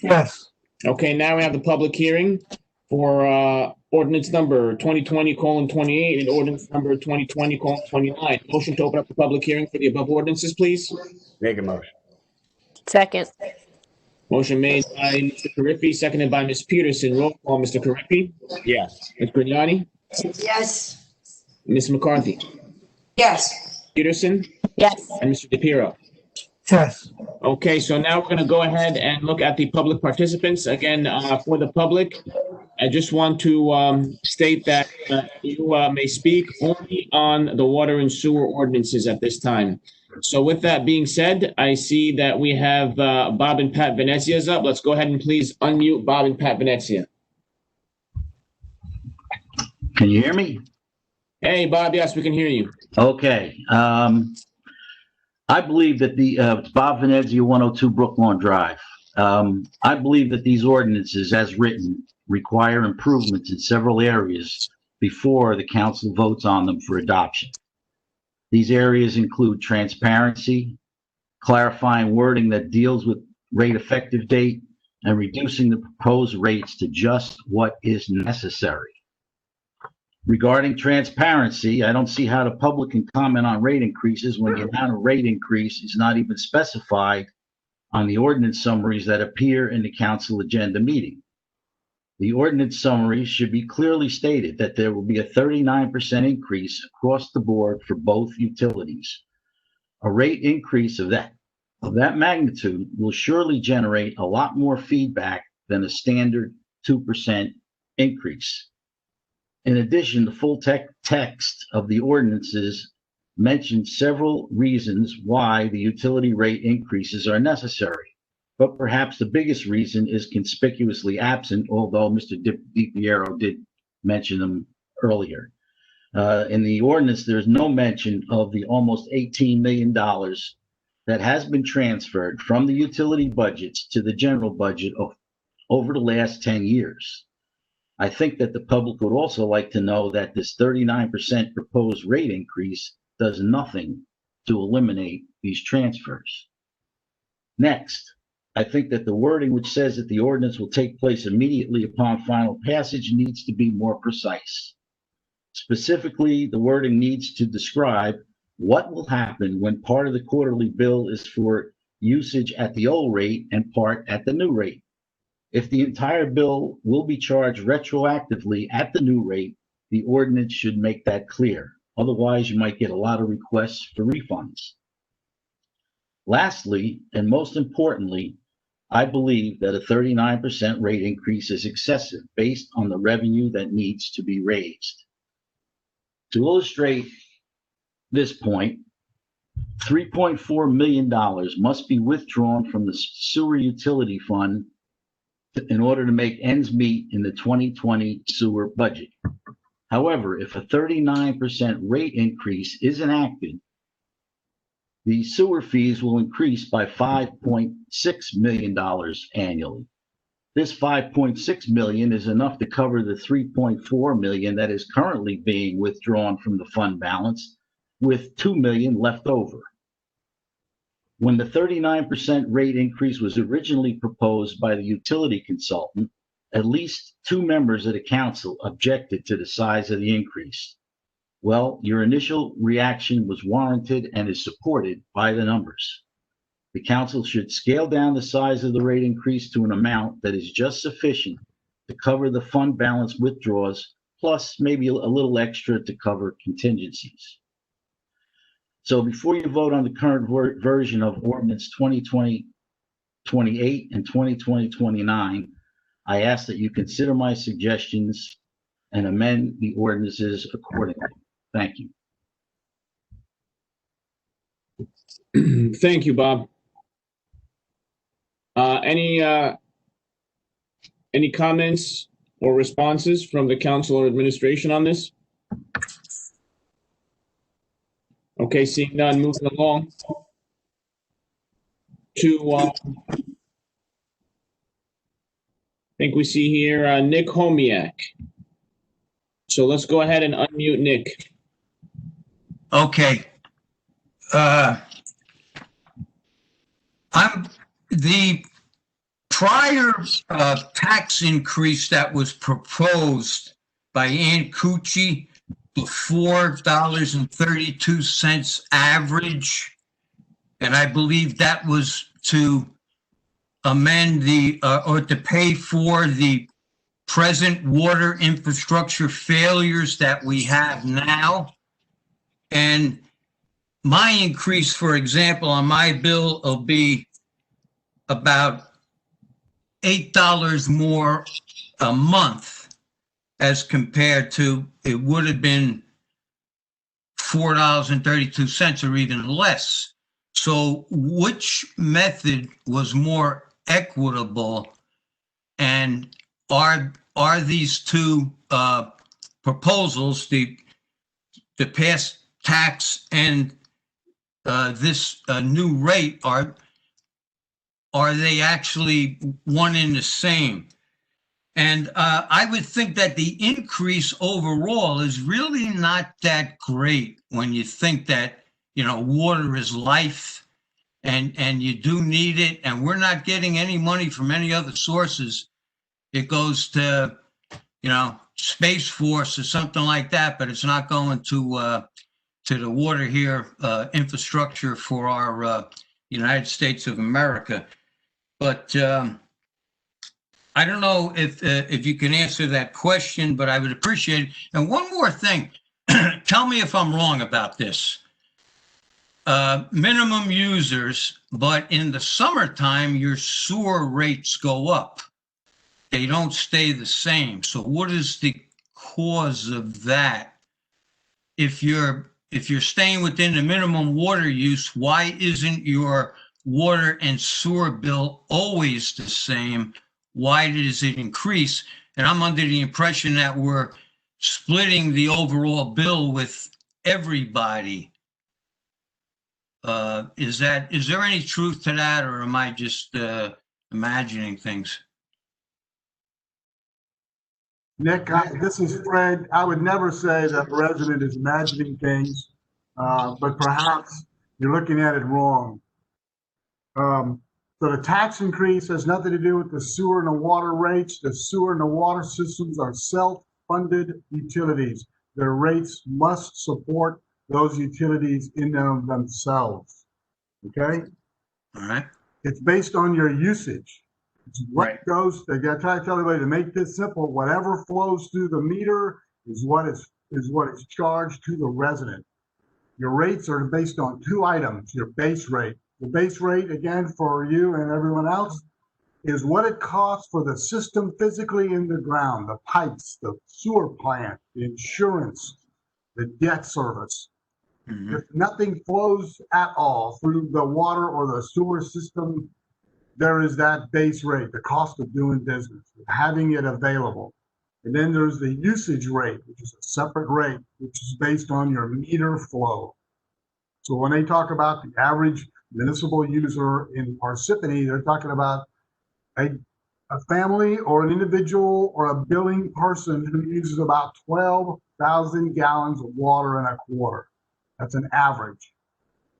yes, Okay, now we have the public hearing for ordinance number 2020:28 and ordinance number 2020:29. Motion to open up the public hearing for the above ordinances, please. Make a motion. Second. Motion made by Mr. Carriffy, seconded by Ms. Peterson. Roll call, Mr. Carriffy? Yes. Ms. Grignani? Yes. Ms. McCarthy? Yes. Peterson? Yes. And Mr. DePiero? yes, Okay, so now we're going to go ahead and look at the public participants. Again, for the public, I just want to state that you may speak only on the water and sewer ordinances at this time. So with that being said, I see that we have Bob and Pat Venezia's up. Let's go ahead and please unmute Bob and Pat Venezia. Can you hear me? Hey, Bob, yes, we can hear you. Okay. I believe that it's Bob Venezia, 102 Brooklawn Drive. I believe that these ordinances, as written, require improvements in several areas before the council votes on them for adoption. These areas include transparency, clarifying wording that deals with rate effective date, and reducing the proposed rates to just what is necessary. Regarding transparency, I don't see how the public can comment on rate increases when the amount of rate increase is not even specified on the ordinance summaries that appear in the council agenda meeting. The ordinance summary should be clearly stated that there will be a 39% increase across the board for both utilities. A rate increase of that magnitude will surely generate a lot more feedback than a standard 2% increase. In addition, the full text of the ordinances mentions several reasons why the utility rate increases are necessary. But perhaps the biggest reason is conspicuously absent, although Mr. DiPiero did mention them earlier. In the ordinance, there's no mention of the almost $18 million that has been transferred from the utility budgets to the general budget over the last 10 years. I think that the public would also like to know that this 39% proposed rate increase does nothing to eliminate these transfers. Next, I think that the wording which says that the ordinance will take place immediately upon final passage needs to be more precise. Specifically, the wording needs to describe what will happen when part of the quarterly bill is for usage at the old rate and part at the new rate. If the entire bill will be charged retroactively at the new rate, the ordinance should make that clear. Otherwise, you might get a lot of requests for refunds. Lastly, and most importantly, I believe that a 39% rate increase is excessive based on the revenue that needs to be raised. To illustrate this point, $3.4 million must be withdrawn from the sewer utility fund in order to make ends meet in the 2020 sewer budget. However, if a 39% rate increase is enacted, the sewer fees will increase by $5.6 million annually. This $5.6 million is enough to cover the $3.4 million that is currently being withdrawn from the fund balance, with $2 million left over. When the 39% rate increase was originally proposed by the utility consultant, at least 2 members of the council objected to the size of the increase. Well, your initial reaction was warranted and is supported by the numbers. The council should scale down the size of the rate increase to an amount that is just sufficient to cover the fund balance withdrawals, plus maybe a little extra to cover contingencies. So before you vote on the current version of ordinance 2020-28 and 2020-29, I ask that you consider my suggestions and amend the ordinances accordingly. Thank you. Thank you, Bob. Any comments or responses from the council or administration on this? Okay, seeing none, moving along to, I think we see here, Nick Homiak. So let's go ahead and unmute Nick. Okay. The prior tax increase that was proposed by Ann Cucci, the $4.32 average, and I believe that was to amend the or to pay for the present water infrastructure failures that we have now. And my increase, for example, on my bill will be about $8 more a month as compared to, it would have been $4.32 or even less. So which method was more equitable, and are these two proposals, the past tax and this new rate, are they actually one and the same? And I would think that the increase overall is really not that great when you think that, you know, water is life and you do need it, and we're not getting any money from any other sources. It goes to, you know, Space Force or something like that, but it's not going to the water here infrastructure for our United States of America. But I don't know if you can answer that question, but I would appreciate it. And one more thing, tell me if I'm wrong about this. Minimum users, but in the summertime, your sewer rates go up. They don't stay the same. So what is the cause of that? If you're staying within the minimum water use, why isn't your water and sewer bill always the same? Why does it increase? And I'm under the impression that we're splitting the overall bill with everybody. Is there any truth to that, or am I just imagining things? Nick, this is Fred. I would never say that a resident is imagining things, but perhaps you're looking at it wrong. So the tax increase has nothing to do with the sewer and the water rates. The sewer and the water systems are self-funded utilities. Their rates must support those utilities in themselves. Okay? All right. It's based on your usage. It's what goes, I try to tell everybody, to make this simple, whatever flows through the meter is what is charged to the resident. Your rates are based on two items: your base rate. The base rate, again, for you and everyone else, is what it costs for the system physically in the ground, the pipes, the sewer plant, the insurance, the debt service. Mm-hmm. If nothing flows at all through the water or the sewer system, there is that base rate, the cost of doing business, having it available. And then there's the usage rate, which is a separate rate, which is based on your meter flow. So when they talk about the average municipal user in Parsippany, they're talking about a family or an individual or a billing person who uses about 12,000 gallons of water in a quarter. That's an average.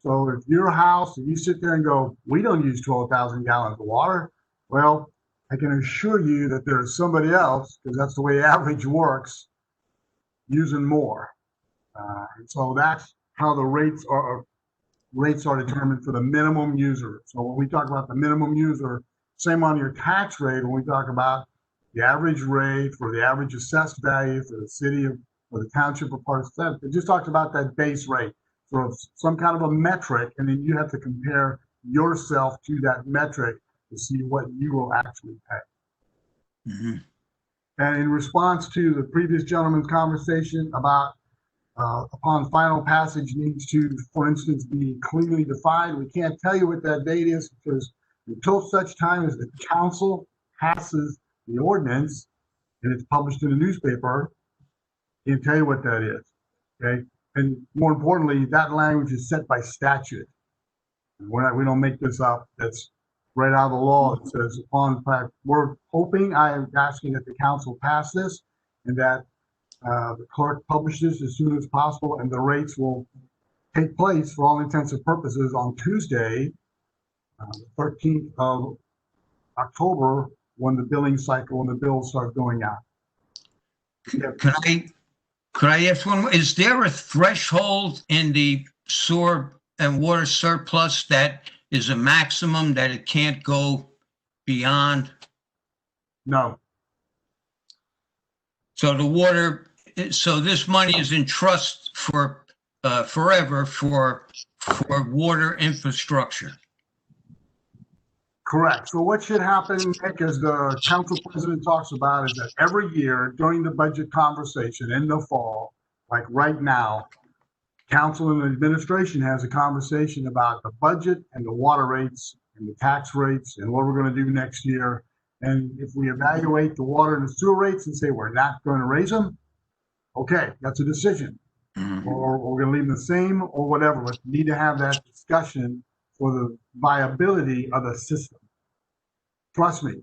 So if your house, if you sit there and go, we don't use 12,000 gallons of water, well, I can assure you that there's somebody else, because that's the way average works, using more. And so that's how the rates are determined for the minimum user. So when we talk about the minimum user, same on your tax rate, when we talk about the average rate for the average assessed value for the city of, or the township of Parsippany, it just talks about that base rate. So it's some kind of a metric, and then you have to compare yourself to that metric to see what you will actually pay. Mm-hmm. And in response to the previous gentleman's conversation about upon final passage needs to, for instance, be clearly defined, we can't tell you what that date is because until such time as the council passes the ordinance and it's published in the newspaper, can't tell you what that is, okay? And more importantly, that language is set by statute. We don't make this up. That's right out of the law. It says upon fact, we're hoping, I am asking that the council pass this and that the clerk publishes as soon as possible, and the rates will take place for all intents and purposes on Tuesday, the 13th of October, when the billing cycle and the bills start going out. Could I ask one more? Is there a threshold in the sewer and water surplus that is a maximum that it can't go beyond? No. So the water, so this money is in trust for forever for water infrastructure. Correct. So what should happen, Nick, as the council president talks about, is that every year during the budget conversation in the fall, like right now, council and the administration has a conversation about the budget and the water rates and the tax rates and what we're going to do next year. And if we evaluate the water and the sewer rates and say we're not going to raise them, okay, that's a decision. Mm-hmm. Or we're going to leave them the same or whatever. But we need to have that discussion for the viability of the system. Trust me,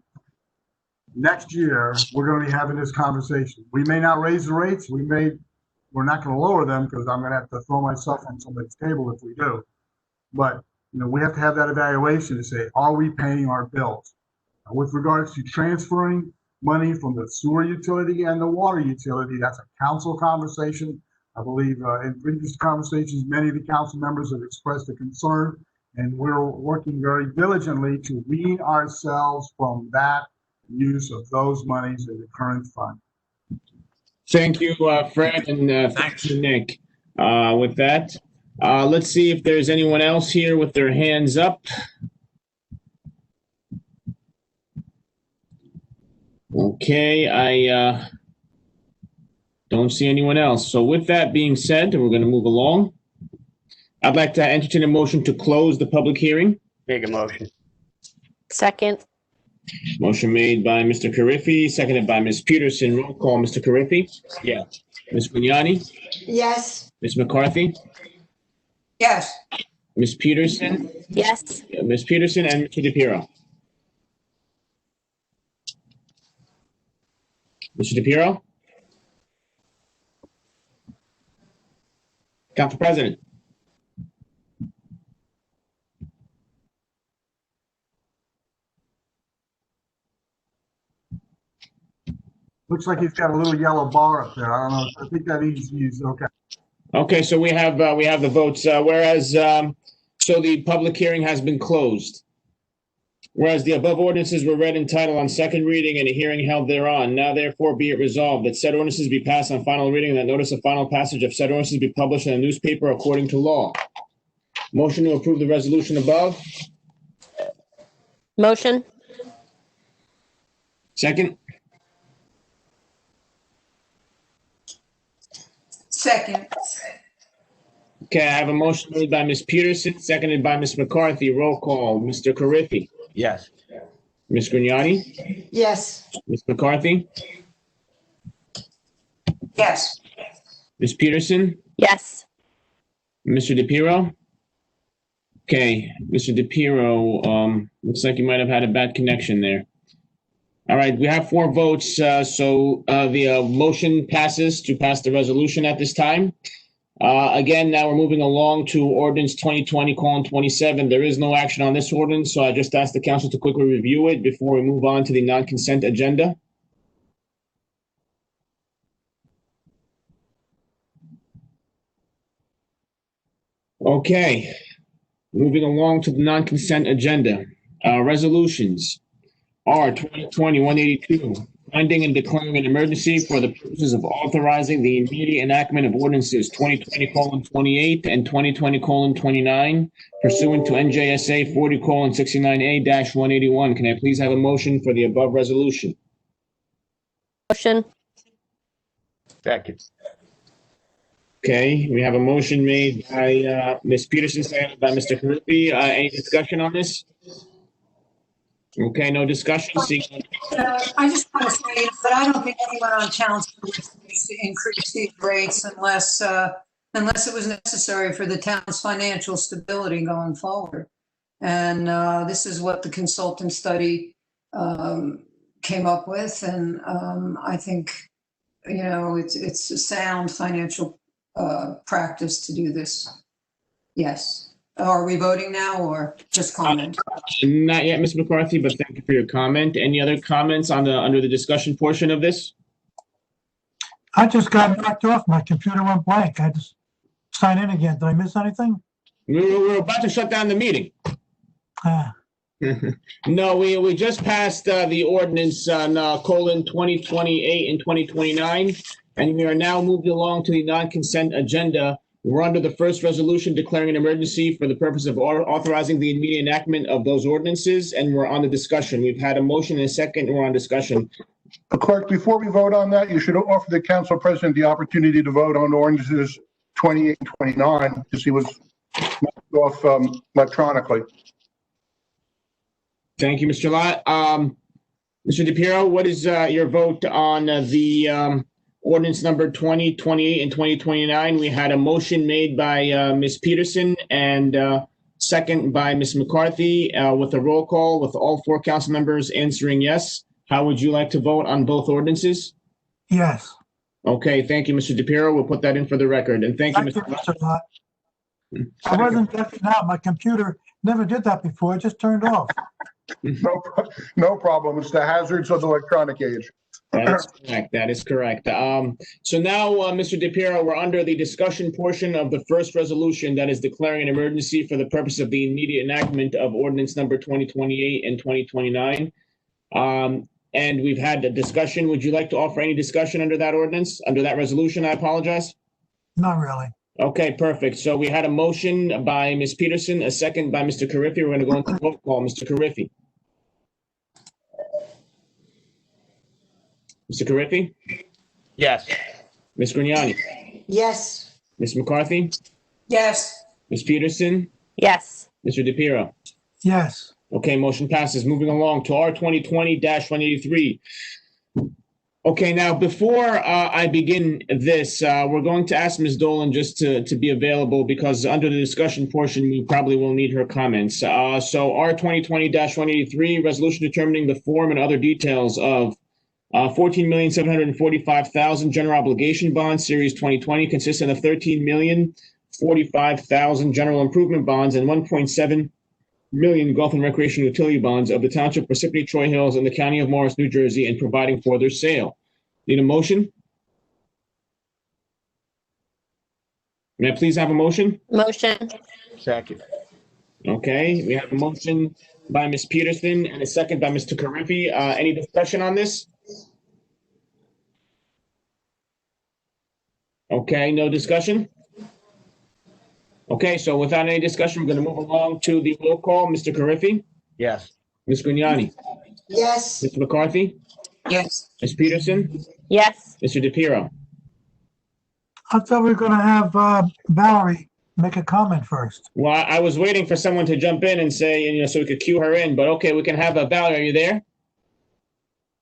next year we're going to be having this conversation. We may not raise the rates. We're not going to lower them because I'm going to have to throw myself on somebody's table if we do. But we have to have that evaluation to say, are we paying our bills? With regards to transferring money from the sewer utility and the water utility, that's a council conversation. I believe in previous conversations, many of the council members have expressed a concern, and we're working very diligently to wean ourselves from that use of those monies in the current fund. Thank you, Fred, and thank you, Nick. With that, let's see if there's anyone else here with their hands up. Okay, I don't see anyone else. So with that being said, we're going to move along. I'd like to entertain a motion to close the public hearing. Make a motion. Second. Motion made by Mr. Carriffy, seconded by Ms. Peterson. Roll call, Mr. Carriffy? Yes. Ms. Grignani? Yes. Ms. McCarthy? Yes. Ms. Peterson? Yes. Ms. Peterson and Mr. DePiero? Mr. DePiero? Council President? Looks like he's got a little yellow bar up there. I don't know. I think that he's okay. Okay, so we have the votes. Whereas, so the public hearing has been closed. Whereas the above ordinances were read in title on second reading and a hearing held thereon, now therefore be it resolved that said ordinances be passed on final reading and that notice of final passage of said ordinances be published in a newspaper according to law. Motion to approve the resolution above. Motion. Second. Second. Okay, I have a motion made by Ms. Peterson, seconded by Ms. McCarthy. Roll call. Mr. Carriffy? Yes. Ms. Grignani? Yes. Ms. McCarthy? Yes. Ms. Peterson? Yes. Mr. DePiero? Okay, Mr. DePiero, looks like you might have had a bad connection there. All right, we have 4 votes, so the motion passes to pass the resolution at this time. Again, now we're moving along to ordinance 2020:27. There is no action on this ordinance, so I just asked the council to quickly review it before we move on to the non-consent agenda. Okay, moving along to the non-consent agenda. Resolutions are 2020-182, finding and declaring an emergency for the purposes of authorizing the immediate enactment of ordinances 2020:28 and 2020:29 pursuant to NJSA 40:69A-181. Can I please have a motion for the above resolution? Motion. Second. Okay, we have a motion made by Ms. Peterson, seconded by Mr. Carriffy. Any discussion on this? Okay, no discussion. Seeing I just want to say that I don't think anyone on council would wish to increase these rates unless it was necessary for the town's financial stability going forward. And this is what the consultant study came up with. And I think, it's a sound financial practice to do this. Yes. Are we voting now or just comment? Not yet, Ms. McCarthy, but thank you for your comment. Any other comments on under the discussion portion of this? I just got knocked off. My computer went blank. I just sign in again. Did I miss anything? We're about to shut down the meeting. Ah, No, we just passed the ordinance on colon 2028 and 2029, and we are now moving along to the non-consent agenda. We're under the first resolution declaring an emergency for the purpose of authorizing the immediate enactment of those ordinances, and we're on the discussion. We've had a motion and a second, and we're on discussion. Clerk, before we vote on that, you should offer the council president the opportunity to vote on ordinances 28 and 29 because he was knocked off electronically. Thank you, Mr. Lott. Mr. DePiero, what is your vote on the ordinance number 2028 and 2029? We had a motion made by Ms. Peterson and second by Ms. McCarthy with a roll call with all four council members answering yes. How would you like to vote on both ordinances? yes. Okay, thank you, Mr. DePiero. We'll put that in for the record. And thank you, Thank you, Mr. Mr. Lott. I wasn't checking out. My computer never did that before. It just turned off. No problem. It's the hazards of the electronic age. That is correct. That is correct. So now, Mr. DePiero, we're under the discussion portion of the first resolution that is declaring an emergency for the purpose of the immediate enactment of ordinance number 2028 and 2029. And we've had the discussion. Would you like to offer any discussion under that ordinance, under that resolution? I apologize. Not really. Okay, perfect. So we had a motion by Ms. Peterson, a second by Mr. Carriffy. We're going to go into roll call. Mr. Carriffy. Mr. Carriffy? Yes. Ms. Grignani? Yes. Ms. McCarthy? Yes. Ms. Peterson? Yes. Mr. DePiero? Yes. Okay, motion passes. Moving along to R 2020-183. Okay, now before I begin this, we're going to ask Ms. Dolan just to be available because under the discussion portion, we probably will need her comments. So R 2020-183, resolution determining the form and other details of 14,745,000 general obligation bonds, series 2020, consisting of 13,045,000 general improvement bonds and 1.7 million golf and recreation utility bonds of the Township Parsippany-Troy Hills in the County of Morris, New Jersey, and providing for their sale. Need a motion? May I please have a motion? Motion. Second. Okay, we have a motion by Ms. Peterson and a second by Mr. Carriffy. Any discussion on this? Okay, no discussion? Okay, so without any discussion, we're going to move along to the roll call. Mr. Carriffy? Yes. Ms. Grignani? Yes. Mr. McCarthy? Yes. Ms. Peterson? Yes. Mr. DePiero? I thought we were going to have Valerie make a comment first. Well, I was waiting for someone to jump in and say, so we could cue her in, but okay, we can have Valerie. Are you there?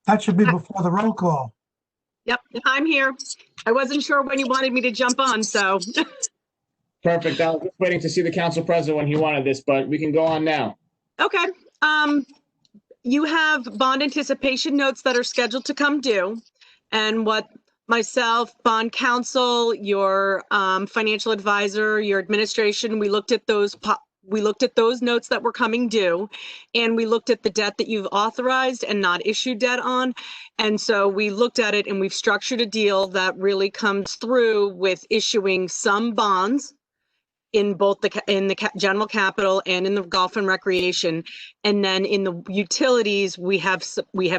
That should be before the roll call. Yep, I'm here. I wasn't sure when you wanted me to jump on, so. Perfect. I was just waiting to see the council president when he wanted this, but we can go on now. Okay. You have bond anticipation notes that are scheduled to come due. And what myself, bond counsel, your financial advisor, your administration, we looked at those notes that were coming due, and we looked at the debt that you've authorized and not issued debt on. And so we looked at it and we've structured a deal that really comes through with issuing some bonds in both the general capital and in the golf and recreation. And then in the utilities, we have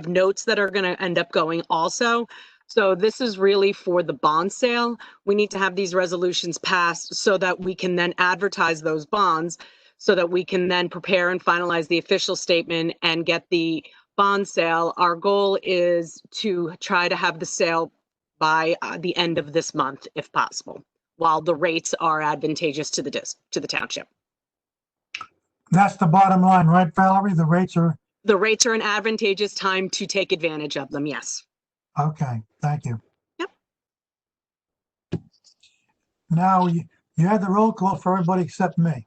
notes that are going to end up going also. So this is really for the bond sale. We need to have these resolutions passed so that we can then advertise those bonds, so that we can then prepare and finalize the official statement and get the bond sale. Our goal is to try to have the sale by the end of this month, if possible, while the rates are advantageous to the township. That's the bottom line, right, Valerie? The rates are, an advantageous time to take advantage of them, yes. okay, thank you. Yep. Now, you had the roll call for everybody except me.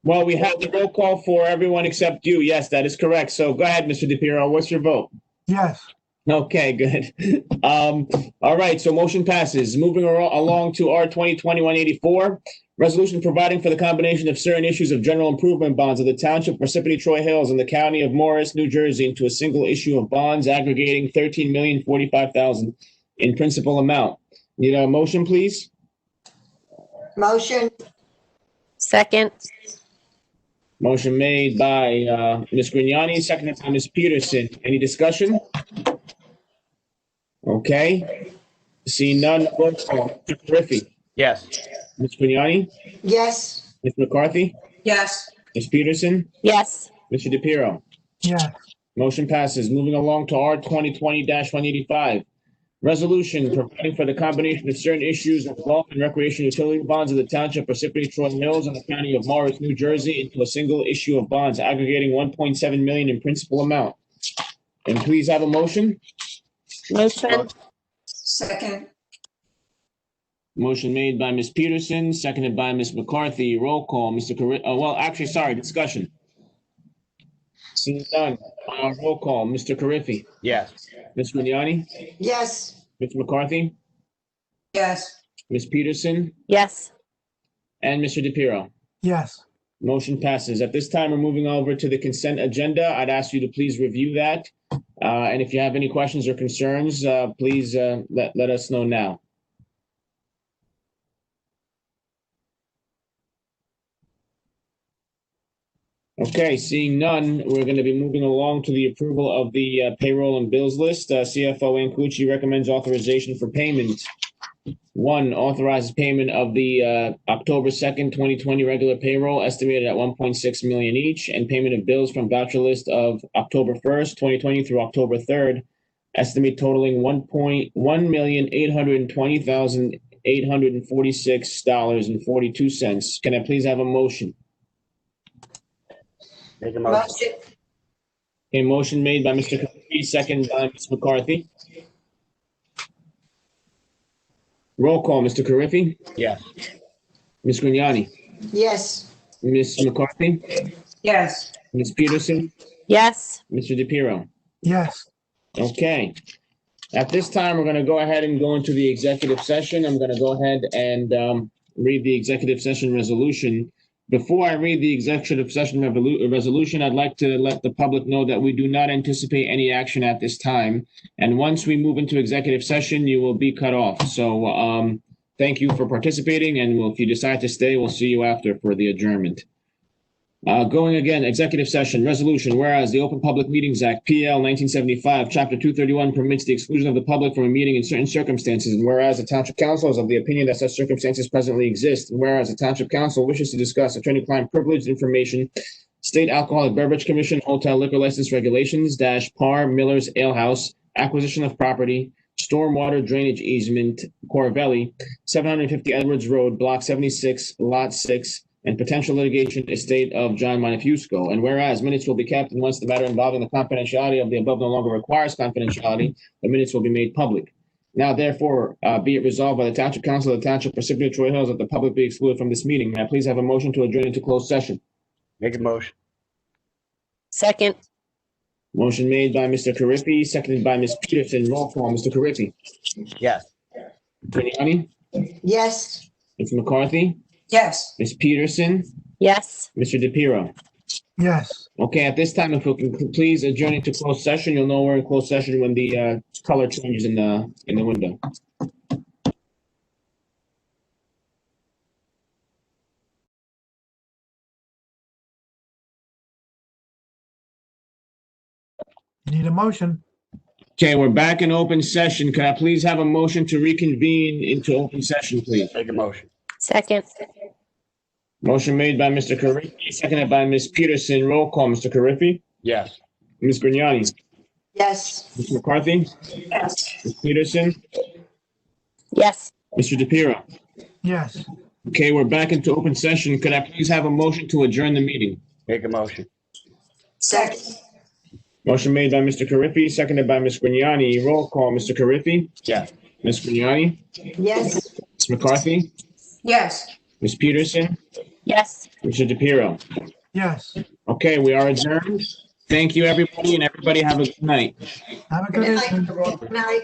Well, we have the roll call for everyone except you. Yes, that is correct. So go ahead, Mr. DePiero. What's your vote? Yes, Okay, good. All right, so motion passes. Moving along to R 2020-184, resolution providing for the combination of certain issues of general improvement bonds of the Township of Parsippany-Troy Hills and the County of Morris, New Jersey, into a single issue of bonds aggregating $13,045,000 in principal amount. Need a motion, please? Motion. Second. Motion made by Ms. Grignani, seconded by Ms. Peterson. Any discussion? Okay. Seeing none, roll call. Mr. Carriffy. Yes. Ms. Grignani? Yes. Ms. McCarthy? Yes. Ms. Peterson? Yes. Mr. DePiero? yes, Motion passes. Moving along to R 2020-185. Resolution providing for the combination of certain issues of golf and recreation utility bonds of the Township of Parsippany-Troy Hills and the County of Morris, New Jersey, into a single issue of bonds aggregating $1.7 million in principal amount. And please have a motion. Motion. Second. Motion made by Ms. Peterson, seconded by Ms. McCarthy. Roll call, Mr. Discussion. Seeing none, roll call, Mr. Carriffy. Yes. Ms. Grignani? Yes. Ms. McCarthy? Yes. Ms. Peterson? Yes. And Mr. DePiero? yes. Motion passes. At this time, we're moving over to the consent agenda. I'd ask you to please review that. And if you have any questions or concerns, please let us know now. Okay, seeing none, we're going to be moving along to the approval of the payroll and bills list. CFO Ancucci recommends authorization for payment. One, authorizes payment of the October 2nd, 2020 regular payroll estimated at $1.6 million each, and payment of bills from voucher list of October 1st, 2020 through October 3rd, estimate totaling $1,820,846.42. Can I please have a motion? Make a motion. Motion. A motion made by Mr. Carriffy, second by Ms. McCarthy. Roll call, Mr. Carriffy, Yes. Ms. Grignani, Yes. Ms. McCarthy, Yes. Ms. Peterson, Yes. Mr. DePiero. Yes, Okay. At this time, we're going to go ahead and go into the executive session. I'm going to go ahead and read the executive session resolution. Before I read the executive session resolution, I'd like to let the public know that we do not anticipate any action at this time. And once we move into executive session, you will be cut off. So thank you for participating. And if you decide to stay, we'll see you after for the adjournment. Going again, executive session resolution, whereas the Open Public Meetings Act, PL 1975, Chapter 231 permits the exclusion of the public from a meeting in certain circumstances, and whereas the Township Council is of the opinion that such circumstances presently exist, and whereas the Township Council wishes to discuss attorney-client privileged information, State Alcoholic Beverage Commission, Hotel Liquor License Regulations, -- Miller's Ale House, acquisition of property, stormwater drainage easement, Corvelli, 750 Edwards Road, Block 76, Lot 6, and potential litigation estate of John Montefiusco. And whereas minutes will be kept, and once the matter involving the confidentiality of the above no longer requires confidentiality, the minutes will be made public. Now, therefore, be it resolved by the Township Council of the Township of Parsippany-Troy Hills that the public be excluded from this meeting. May I please have a motion to adjourn into closed session? Make a motion. Second. Motion made by Mr. Carriffy, seconded by Ms. Peterson. Roll call, Mr. Carriffy. Yes. Grignani? Yes. Ms. McCarthy? Yes. Ms. Peterson? Yes. Mr. DePiero? yes. Okay, at this time, if we can please adjourn into closed session, you'll know we're in closed session when the color changes in the window. Need a motion? Okay, we're back in open session. Could I please have a motion to reconvene into open session, please? Make a motion. Second. Motion made by Mr. Carriffy, seconded by Ms. Peterson. Roll call, Mr. Carriffy, Yes. Ms. Grignani, Yes. Mr. McCarthy, Yes. Ms. Peterson, Yes. Mr. DePiero. Yes. Okay, we're back into open session. Could I please have a motion to adjourn the meeting? Make a motion. Second. Motion made by Mr. Carriffy, seconded by Ms. Grignani. Roll call, Mr. Carriffy, Yes. Ms. Grignani, Yes. Ms. McCarthy, Yes. Ms. Peterson, Yes. Mr. DePiero. Yes. Okay, we are adjourned. Thank you, everybody, and everybody have a good night. Have a good Good evening. night. Good night.